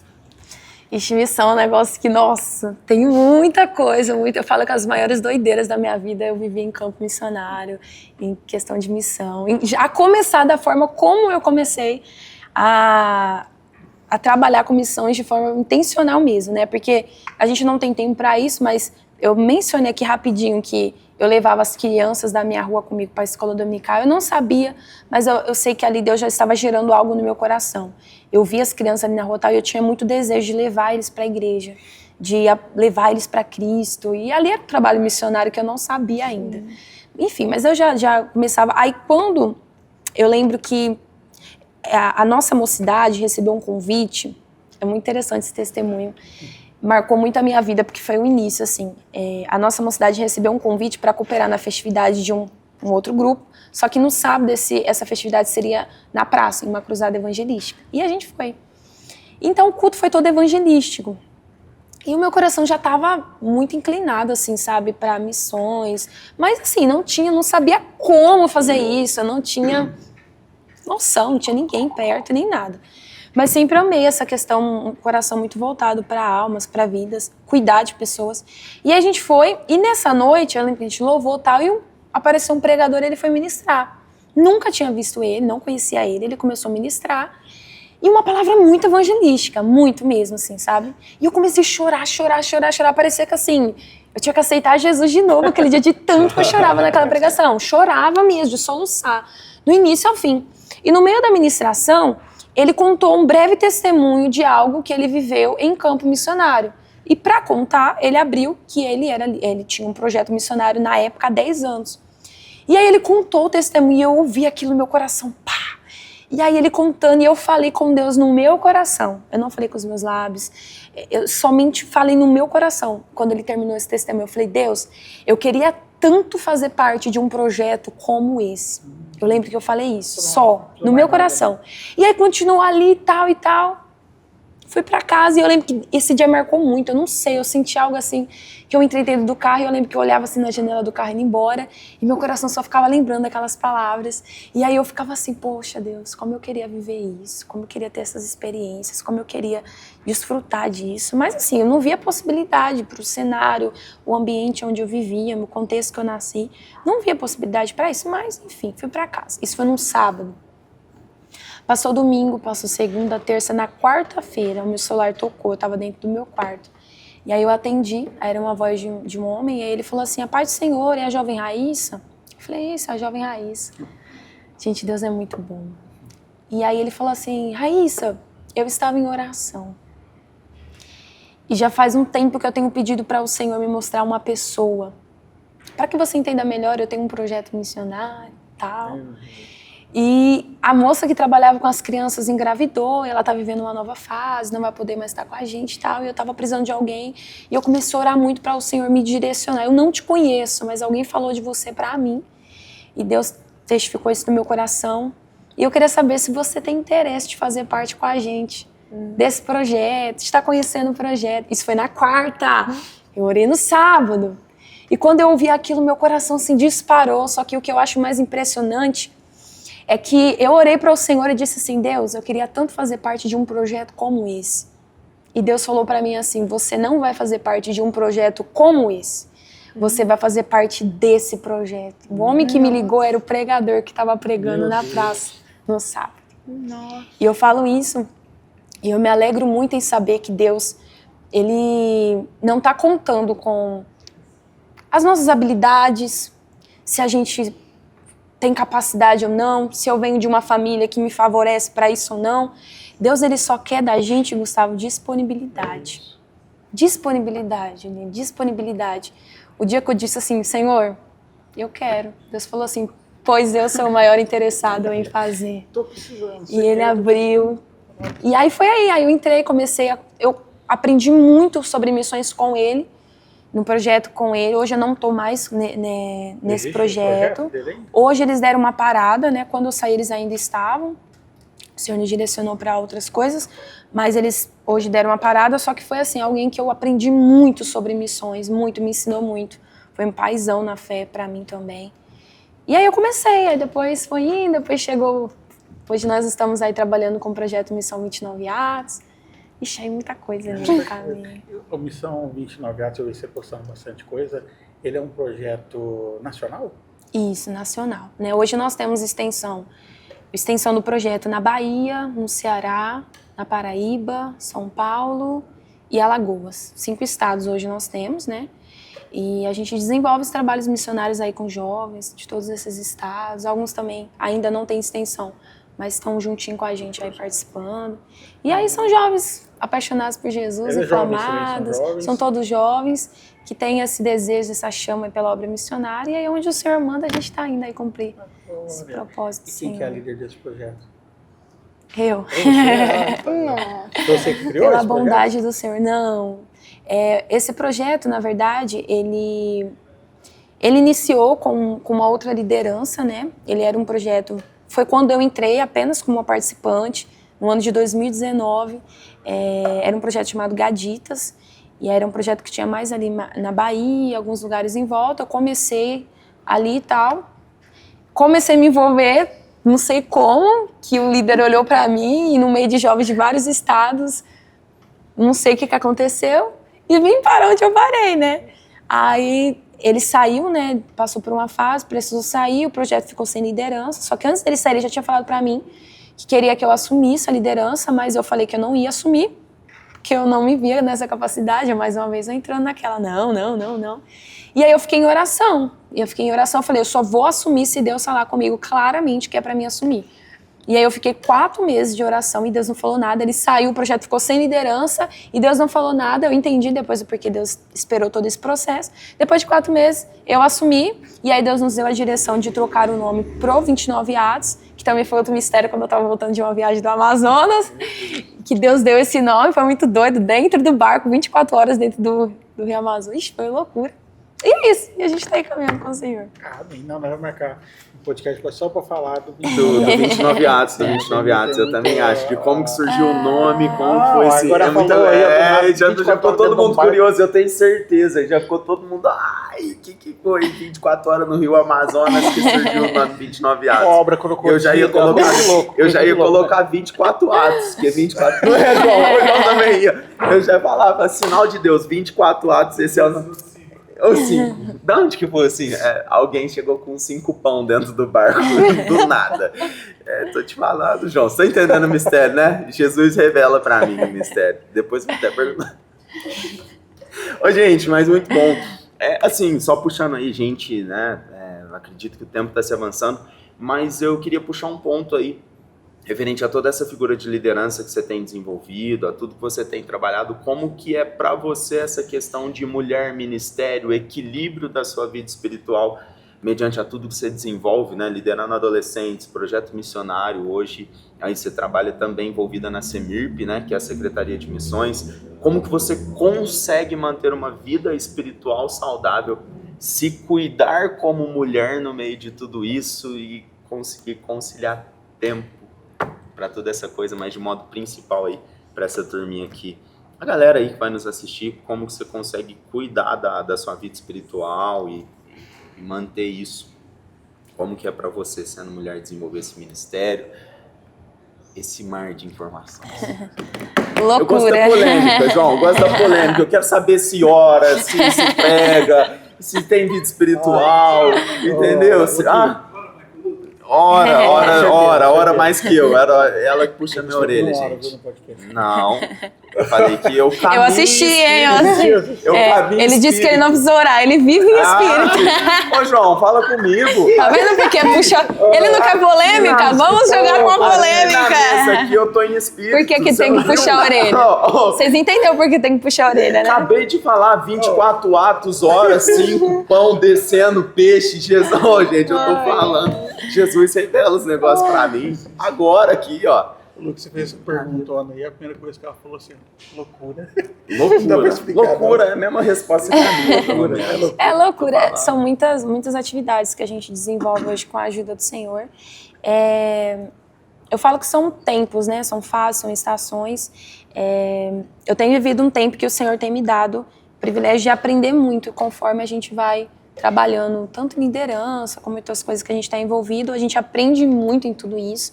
Ixi, missão é um negócio que, nossa, tem muita coisa, eu falo que as maiores doideiras da minha vida eu vivi em campo missionário, em questão de missão. A começar da forma como eu comecei a trabalhar com missões de forma intencional mesmo, né? Porque a gente não tem tempo para isso, mas eu mencionei aqui rapidinho que eu levava as crianças da minha rua comigo para a escola dominical. Eu não sabia, mas eu sei que ali Deus já estava gerando algo no meu coração. Eu via as crianças ali na rua e eu tinha muito desejo de levar eles para a igreja, de levar eles para Cristo. E ali era um trabalho missionário que eu não sabia ainda. Enfim, mas eu já começava... Aí quando eu lembro que a nossa mocidade recebeu um convite, é muito interessante esse testemunho, marcou muito a minha vida, porque foi o início, assim. A nossa mocidade recebeu um convite para cooperar na festividade de um outro grupo, só que no sábado essa festividade seria na praça, em uma cruzada evangelística. E a gente foi. Então o culto foi todo evangelístico. E o meu coração já estava muito inclinado, assim, sabe, para missões. Mas, assim, não sabia como fazer isso, eu não tinha noção, não tinha ninguém perto, nem nada. Mas sempre amei essa questão, um coração muito voltado para almas, para vidas, cuidar de pessoas. E a gente foi, e nessa noite, eu lembro que a gente louvou e tal, e apareceu um pregador, ele foi ministrar. Nunca tinha visto ele, não conhecia ele começou a ministrar. E uma palavra muito evangelística, muito mesmo, assim, sabe? E eu comecei a chorar. Parecia que, assim, eu tinha que aceitar Jesus de novo aquele dia de tanto que eu chorava naquela pregação. Chorava mesmo, de soluçar, do início ao fim. E no meio da ministração, ele contou um breve testemunho de algo que ele viveu em campo missionário. E para contar, ele abriu que ele tinha um projeto missionário na época há 10 anos. E aí ele contou o testemunho e eu ouvi aquilo no meu coração, pá! E aí ele contando, e eu falei com Deus no meu coração. Eu não falei com os meus lábios, eu somente falei no meu coração. Quando ele terminou esse testemunho, eu falei, Deus, eu queria tanto fazer parte de um projeto como esse. Eu lembro que eu falei isso, só, no meu coração. E aí continuou ali e tal. Fui pra casa e eu lembro que esse dia marcou muito, eu não sei, eu senti algo assim, que eu entrei dentro do carro e eu lembro que eu olhava assim na janela do carro indo embora e meu coração só ficava lembrando aquelas palavras. E aí eu ficava assim, poxa Deus, como eu queria viver isso, como eu queria ter essas experiências, como eu queria desfrutar disso. Mas assim, eu não via possibilidade pro cenário, o ambiente onde eu vivia, o contexto que eu nasci, não via possibilidade para isso, mas enfim, fui pra casa. Isso foi num sábado. Passou domingo, passou segunda, terça, na quarta-feira o meu celular tocou, eu estava dentro do meu quarto. E aí eu atendi, aí era uma voz de um homem, e aí ele falou assim, a paz do Senhor, é a jovem Raíssa? Eu falei, isso, é a jovem Raíssa. Gente, Deus é muito bom. E aí ele falou assim, Raíssa, eu estava em oração. E já faz um tempo que eu tenho pedido para o Senhor me mostrar uma pessoa. Para que você entenda melhor, eu tenho um projeto missionário e tal. E a moça que trabalhava com as crianças engravidou, ela tá vivendo uma nova fase, não vai poder mais estar com a gente e tal, e eu tava precisando de alguém, e eu comecei a orar muito para o Senhor me direcionar. Eu não te conheço, mas alguém falou de você para mim, e Deus testificou isso no meu coração, e eu queria saber se você tem interesse de fazer parte com a gente desse projeto, de estar conhecendo o projeto. Isso foi na quarta, eu orei no sábado, e quando eu ouvi aquilo, meu coração assim disparou, só que o que eu acho mais impressionante é que eu orei para o Senhor e disse assim, Deus, eu queria tanto fazer parte de um projeto como esse. E Deus falou para mim assim, você não vai fazer parte de um projeto como esse. Você vai fazer parte desse projeto. O homem que me ligou era o pregador que estava pregando na praça no sábado. Nossa. E eu falo isso e eu me alegro muito em saber que Deus, Ele não está contando com as nossas habilidades, se a gente tem capacidade ou não, se eu venho de uma família que me favorece para isso ou não. Deus, Ele só quer da gente, Gustavo, disponibilidade. Disponibilidade, né? Disponibilidade. O dia que eu disse assim, Senhor, eu quero. Deus falou assim, pois eu sou o maior interessado em fazer. Tô precisando. E Ele abriu. E aí foi aí eu entrei, eu aprendi muito sobre missões com Ele, no projeto com ele. Hoje eu não estou mais nesse projeto. Hoje eles deram uma parada, né? Quando eu saí eles ainda estavam. O Senhor me direcionou para outras coisas, mas eles hoje deram uma parada, só que foi assim, alguém que eu aprendi muito sobre missões, muito, me ensinou muito. Foi um paizão na fé para mim também. E aí eu comecei, aí depois foi indo, depois chegou... Hoje nós estamos aí trabalhando com o projeto Missão 29 Atos. Ixi, aí muita coisa ali no caminho. O Missão 29 Atos, eu vi você postando bastante coisa. Ele é um projeto nacional? Isso, nacional. Né? Hoje nós temos extensão do projeto na Bahia, no Ceará, na Paraíba, São Paulo e Alagoas. 5 estados hoje nós temos, né? E a gente desenvolve os trabalhos missionários aí com jovens de todos esses estados. Alguns também ainda não têm extensão, mas estão juntinho com a gente aí participando. E aí são jovens apaixonados por Jesus, inflamados, são todos jovens, que têm esse desejo, essa chama pela obra missionária, e aí onde o Senhor manda, a gente está indo aí cumprir esse propósito. E quem que é a líder desse projeto? Eu. Você que criou Pela esse bondade projeto? do Senhor. Não. Esse projeto, na verdade, ele iniciou com uma outra liderança, né? Ele era um projeto... Foi quando eu entrei apenas como uma participante, no ano de 2019. Era um projeto chamado Gaditas, e era um projeto que tinha mais ali na Bahia, alguns lugares em volta. Eu comecei ali e tal. Comecei a me envolver, não sei como, que o líder olhou para mim, e no meio de jovens de vários estados, não sei o que aconteceu, e vim parar onde eu parei, né? Aí ele saiu, né? Passou por uma fase, precisou sair, o projeto ficou sem liderança. Só que antes dele sair, ele já tinha falado para mim que queria que eu assumisse a liderança, mas eu falei que eu não ia assumir, que eu não me via nessa capacidade. Mais uma vez eu entrando naquela, não. E aí eu fiquei em oração. Eu falei, eu só vou assumir se Deus falar comigo claramente que é para mim assumir. E aí eu fiquei 4 meses de oração e Deus não falou nada. Ele saiu, o projeto ficou sem liderança e Deus não falou nada. Eu entendi depois porque Deus esperou todo esse processo. Depois de 4 meses, eu assumi. E aí Deus nos deu a direção de trocar o nome pro 29 Atos, que também foi outro mistério quando eu estava voltando de uma viagem do Amazonas, que Deus deu esse nome, foi muito doido, dentro do barco, 24 horas dentro do Rio Amazonas. Ixi, foi loucura. E é isso, e a gente está aí caminhando com o Senhor. Não, nós vamos marcar um podcast só para falar do 29 Atos, do 29 Atos, eu também acho, de como que surgiu o nome, como foi esse... Agora já ficou todo mundo curioso, eu tenho certeza, já ficou todo mundo, que foi 24 horas no Rio Amazonas que surgiu o nome 29 Atos. Obra colocou. Eu já ia colocar 24 Atos, que 24 não é João também ia. Eu já falava, sinal de Deus, 24 Atos, esse é o nome. Ou sim, da onde que foi assim? Alguém chegou com 5 pão dentro do barco, do nada. Tô te falando, João, você tá entendendo o mistério, né? Jesus revela pra mim o mistério. Depois vou até perguntar. Ô, gente, mas muito bom. Assim, só puxando aí, gente, né? Acredito que o tempo tá se avançando, mas eu queria puxar um ponto aí, referente a toda essa figura de liderança que você tem desenvolvido, a tudo que você tem trabalhado, como que é para você essa questão de mulher, ministério, equilíbrio da sua vida espiritual, mediante a tudo que você desenvolve, né? Liderando adolescentes, projeto missionário, hoje aí você trabalha também envolvida na CEMIRP, né? Que é a Secretaria de Missões. Como que você consegue manter uma vida espiritual saudável, se cuidar como mulher no meio de tudo isso e conseguir conciliar tempo para toda essa coisa, mas de modo principal aí, para essa turminha aqui. A galera aí que vai nos assistir, como que você consegue cuidar da sua vida espiritual e manter isso? Como que é para você, sendo mulher, desenvolver esse ministério? Esse mar de informação. Loucura. Eu gosto da polêmica, João, eu gosto da polêmica. Eu quero saber se ora, se prega, se tem vida espiritual, entendeu? Ora mais que eu. Era ela que puxa minha orelha, gente. Não. Eu falei que eu caminho. Eu assisti, hein? Ele disse que ele não precisa orar, ele vive em espírito. Ô, João, fala comigo. Tá vendo porque puxa? Ele não quer polêmica? Vamos jogar com a polêmica. Isso aqui eu tô em espírito. Por que tem que puxar a orelha? Vocês entenderam por que tem que puxar a orelha, né? Acabei de falar 24 atos, horas, 5 pão descendo, peixe, Jesus. Ô, gente, eu tô falando. Jesus revela os negócios pra mim. Agora aqui, ó. O que você fez essa perguntona aí, a primeira coisa que ela falou assim, loucura. Loucura, é a mesma resposta que a minha. É loucura. São muitas atividades que a gente desenvolve hoje com a ajuda do Senhor. Eu falo que são tempos, né? São fases, são estações. Eu tenho vivido um tempo que o Senhor tem me dado o privilégio de aprender muito conforme a gente vai trabalhando tanto em liderança como em outras coisas que a gente está envolvido. A gente aprende muito em tudo isso.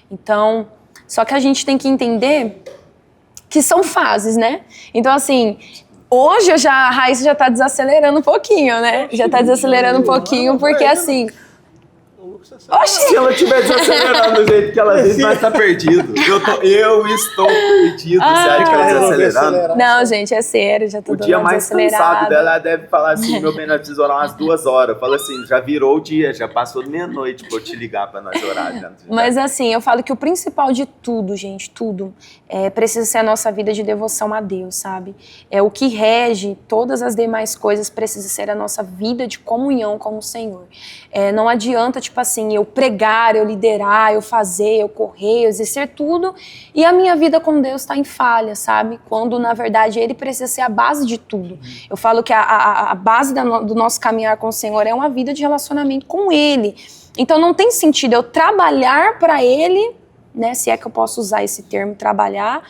Então, só que a gente tem que entender que são fases, né? Então, assim, hoje a Raíssa já está desacelerando um pouquinho, né? Já está desacelerando um pouquinho, porque assim... pra você acelerar. Se ela estiver desacelerando do jeito que ela diz, nós tá perdido. Eu estou perdido. Você acha que ela resolver desacelerando? acelerar. Não, gente, é sério, já tô O dando dia uma mais cansado desacelerada. dela, ela deve falar assim, meu bem, nós precisamos orar umas 2 horas. Fala assim, já virou o dia, já passou de meia-noite pra eu te ligar pra nós orar. Mas assim, eu falo que o principal de tudo, gente, tudo, precisa ser a nossa vida de devoção a Deus, sabe? O que rege todas as demais coisas precisa ser a nossa vida de comunhão com o Senhor. Não adianta, tipo assim, eu pregar, eu liderar, eu fazer, eu correr, eu exercer tudo e a minha vida com Deus está em falha, sabe? Quando, na verdade, Ele precisa ser a base de tudo. Eu falo que a base do nosso caminhar com o Senhor é uma vida de relacionamento com Ele. Então não tem sentido eu trabalhar para Ele, né, se é que eu posso usar esse termo, trabalhar,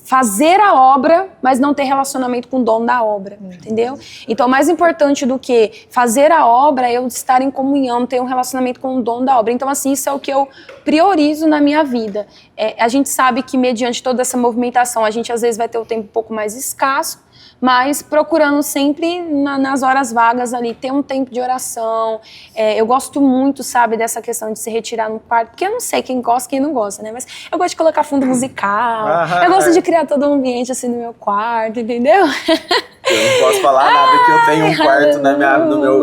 fazer a obra, mas não ter relacionamento com o dono da obra, entendeu? Então, mais importante do que fazer a obra é eu estar em comunhão, ter um relacionamento com o dono da obra. Então, assim, isso é o que eu priorizo na minha vida. A gente sabe que, mediante toda essa movimentação, a gente às vezes vai ter o tempo um pouco mais escasso, mas procurando sempre nas horas vagas ali, ter um tempo de oração. Eu gosto muito, sabe, dessa questão de se retirar no quarto, porque eu não sei quem gosta e quem não gosta, né? Mas eu gosto de colocar fundo musical, eu gosto de criar todo um ambiente assim no meu quarto, entendeu? Eu não posso falar nada que eu tenho um quarto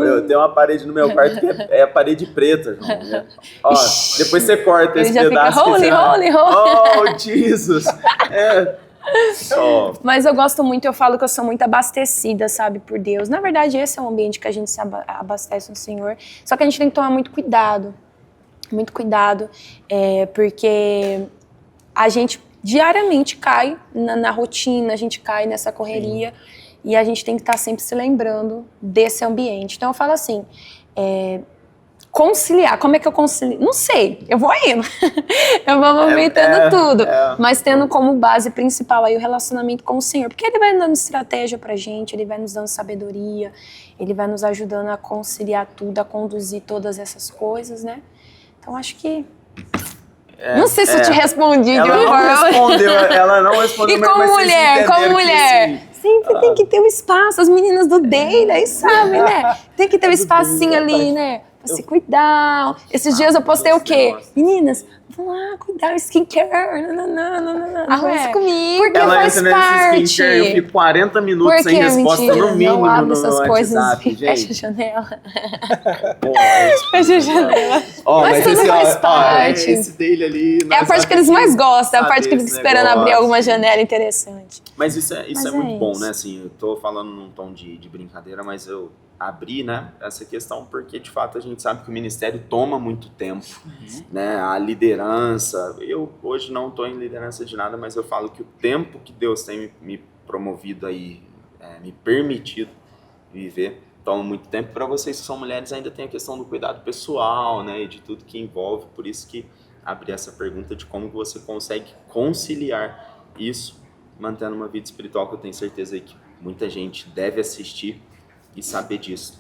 eu tenho uma parede no meu quarto que é a parede preta, João. Ó, depois você corta esse pedaço. Holy. Oh, Jesus! Mas eu gosto muito, eu falo que eu sou muito abastecida, sabe, por Deus. Na verdade, esse é um ambiente que a gente se abastece no Senhor. Só que a gente tem que tomar muito cuidado, porque a gente diariamente cai na rotina, a gente cai nessa correria. Sim. E a gente tem que estar sempre se lembrando desse ambiente. Então eu falo assim, conciliar, como é que eu concilio? Não sei, eu vou indo, eu vou movimentando tudo, mas tendo como base principal aí o relacionamento com o Senhor, porque Ele vai nos dando estratégia pra gente, Ele vai nos dando sabedoria, Ele vai nos ajudando a conciliar tudo, a conduzir todas essas coisas, né? Então acho que... não sei se eu te respondi de uma forma. Ela não respondeu. E como mulher, sempre tem que ter um espaço, as meninas do Dale, aí sabem, né? Tem que ter um espacinho ali, né? Pra se cuidar. Esses dias eu postei o quê? Meninas, vão lá cuidar, skincare, Arruma comigo. Porque ela faz entra parte. nesse skincare, eu fico 40 minutos sem resposta, mentira? no mínimo, não abre no essas coisas WhatsApp, e gente. fecha a janela. Fecha a janela. Mas tudo faz parte. Esse dele ali... É a parte que eles mais gostam, é a parte que eles ficam esperando abrir alguma janela interessante. Mas isso é muito bom, isso. né? Assim, eu tô falando num tom de brincadeira, mas eu abri, né, essa questão porque, de fato, a gente sabe que o ministério toma muito tempo, né? A liderança... Eu hoje não estou em liderança de nada, mas eu falo que o tempo que Deus tem me promovido aí, me permitido viver, toma muito tempo. Para vocês que são mulheres, ainda tem a questão do cuidado pessoal, né? E de tudo que envolve. Por isso que abri essa pergunta de como você consegue conciliar isso, mantendo uma vida espiritual, que eu tenho certeza aí que muita gente deve assistir e saber disso.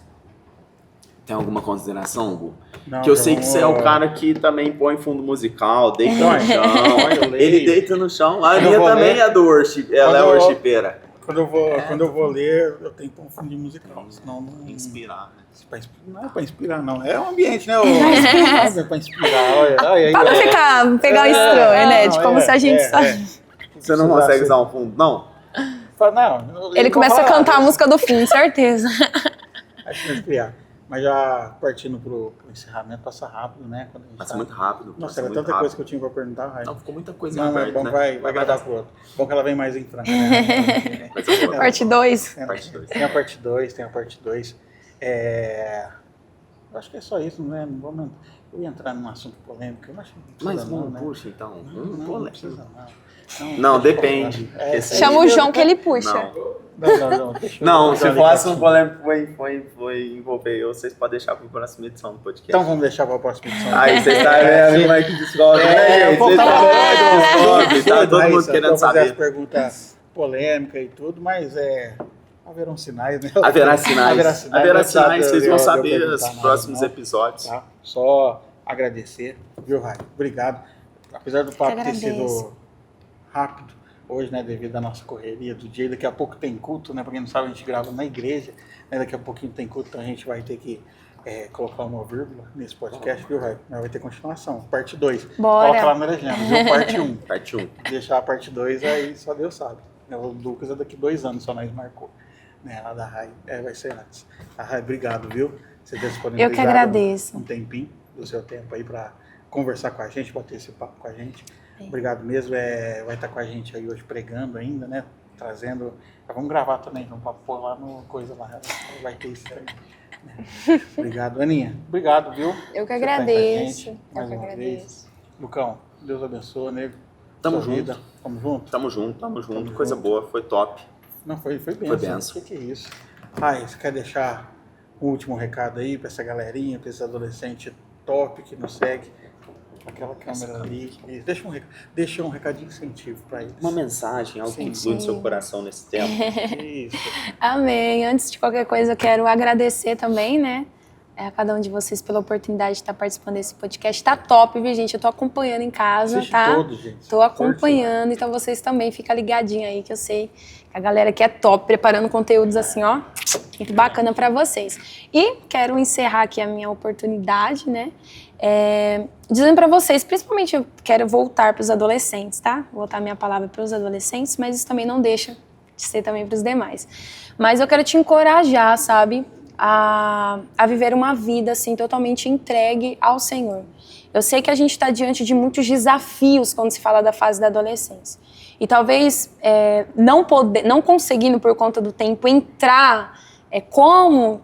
Tem alguma consideração, Hugo? Não, que eu sei que você é o cara que também põe fundo musical, deita no chão. Ele deita no chão. A Aninha também é do worship, ela é worshipeira. Quando eu vou ler, eu tenho que pôr um fundo musical, senão não... Inspirar, né? Não é pra inspirar, não. É um ambiente, né? É pra inspirar, olha. Pra não pegar o estranho, né? De como se a gente só... Você não consegue usar um fundo, não? Ele começa a cantar a música do fim, certeza. Acho que vai inspirar. Mas já partindo pro encerramento, passa rápido, né? Passa muito rápido. Nossa, era tanta coisa que eu tinha pra perguntar, Rai. Não, ficou muita coisa Não, aberta, é bom, né? vai guardar pro outro. Bom que ela vem mais em franca, né? Parte 2. Tem a parte 2. Eu acho que é só isso, né? Não vamos... Eu ia entrar num assunto polêmico, eu acho que não precisa. Mas não, né? puxa, então. Não precisa, não. Não, depende. Chama o João que ele puxa. Não. Se fosse um polêmico foi envolver eu, vocês podem deixar para a próxima edição do podcast. Então vamos deixar para a próxima edição. Aí vocês estão vendo como é que descobre, né? Tá todo mundo querendo saber. Fazer as perguntas polêmicas e tudo, mas haverão sinais, né? Haverá sinais, vocês vão saber nos próximos episódios. Tá? Só agradecer, viu, Rai? Obrigado. Apesar do papo ter sido rápido, hoje, né, devido à nossa correria do dia, daqui a pouco tem culto, né, pra quem não sabe, a gente grava na igreja, né, daqui a pouquinho tem culto, então a gente vai ter que colocar uma vírgula nesse podcast, viu, Rai? Mas vai ter continuação, parte 2. Bora. Coloca lá na legenda, viu? Parte 1. Parte 1. Deixar a parte 2 aí, só Deus sabe. O Lucas é daqui 2 anos, só nós marcou. Né, lá da Rai, vai ser antes. A Rai, obrigado, viu? Você ter disponibilizado Eu que agradeço. um tempinho do seu tempo aí pra conversar com a gente, bater esse papo com a gente. Obrigado mesmo, vai estar com a gente aí hoje pregando ainda, né? Trazendo. Vamos gravar também, vamos pôr lá no coisa lá. Vai ter isso também. Né? Obrigado, Aninha. Obrigado, viu? Eu que Você tá aí com a agradeço. gente, Eu mais que uma agradeço. vez. Lucão, Deus abençoe, nego. Tamo Sua junto. vida. Tamo junto? Tamo junto. Tamo Coisa junto. boa, foi top. Não, foi benção. Foi benção. O que é isso? Rai, você quer deixar um último recado aí pra essa galerinha, pra esses adolescentes top que nos segue? Aquela câmera ali. E deixa um recadinho de incentivo pra eles. Uma mensagem, algo que flui no seu coração nesse tempo. Isso. Amém. Antes de qualquer coisa, eu quero agradecer também, né? A cada um de vocês pela oportunidade de estar participando desse podcast. Tá top, viu, gente? Eu tô acompanhando em casa, Assiste tá? todos, gente. Tô acompanhando, então vocês também ficam ligadinhos aí, que eu sei que a galera aqui é top, preparando conteúdos assim, ó, muito bacana pra vocês. E quero encerrar aqui a minha oportunidade, né? Dizendo pra vocês, principalmente eu quero voltar pros adolescentes, tá? Voltar minha palavra pros adolescentes, mas isso também não deixa de ser também pros demais. Mas eu quero te encorajar, sabe? A viver uma vida assim totalmente entregue ao Senhor. Eu sei que a gente está diante de muitos desafios quando se fala da fase da adolescência. E talvez não conseguindo por conta do tempo entrar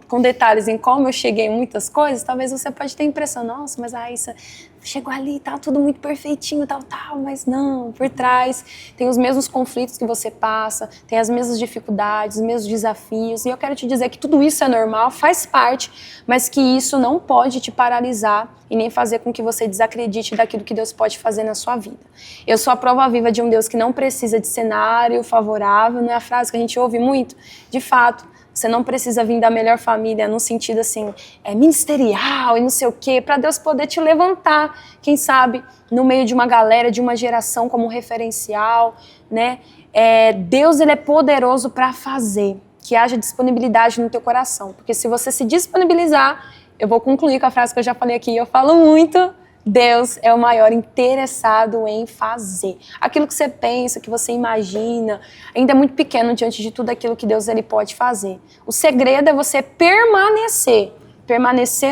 com detalhes em como eu cheguei em muitas coisas, talvez você pode ter a impressão, nossa, mas a Raíssa chegou ali, tá tudo muito perfeitinho, tal, mas não, por trás tem os mesmos conflitos que você passa, tem as mesmas dificuldades, os mesmos desafios, e eu quero te dizer que tudo isso é normal, faz parte, mas que isso não pode te paralisar e nem fazer com que você desacredite daquilo que Deus pode fazer na sua vida. Eu sou a prova viva de um Deus que não precisa de cenário favorável, não é a frase que a gente ouve muito? De fato, você não precisa vir da melhor família no sentido assim, ministerial e não sei o quê, para Deus poder te levantar, quem sabe, no meio de uma galera, de uma geração como referencial, né? Deus, ele é poderoso para fazer, que haja disponibilidade no teu coração, porque se você se disponibilizar, eu vou concluir com a frase que eu já falei aqui, eu falo muito, Deus é o maior interessado em fazer. Aquilo que você pensa, que você imagina, ainda é muito pequeno diante de tudo aquilo que Deus ele pode fazer. O segredo é você permanecer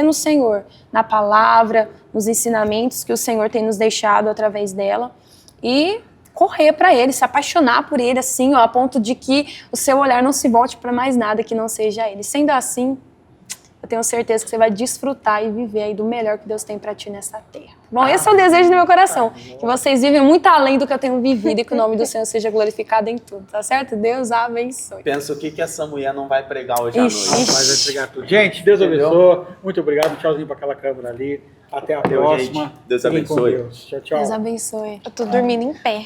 no Senhor, na palavra, nos ensinamentos que o Senhor tem nos deixado através dela e correr para Ele, se apaixonar por Ele, assim, ó, a ponto de que o seu olhar não se volte para mais nada que não seja Ele. Sendo assim, eu tenho certeza que você vai desfrutar e viver aí do melhor que Deus tem pra ti nessa terra. Bom, esse é o desejo do meu coração, que vocês vivem muito além do que eu tenho vivido e que o nome do Senhor seja glorificado em tudo, tá certo? Deus abençoe. Pensa o que essa mulher não vai pregar hoje à Ixi. noite. Mas vai entregar tudo. Gente, Deus abençoe. Muito obrigado. Tchauzinho pra aquela câmera ali. Até a Valeu, próxima. gente. Deus Fiquem com abençoe. Deus. Tchau, tchau. Deus abençoe. Eu tô dormindo em pé.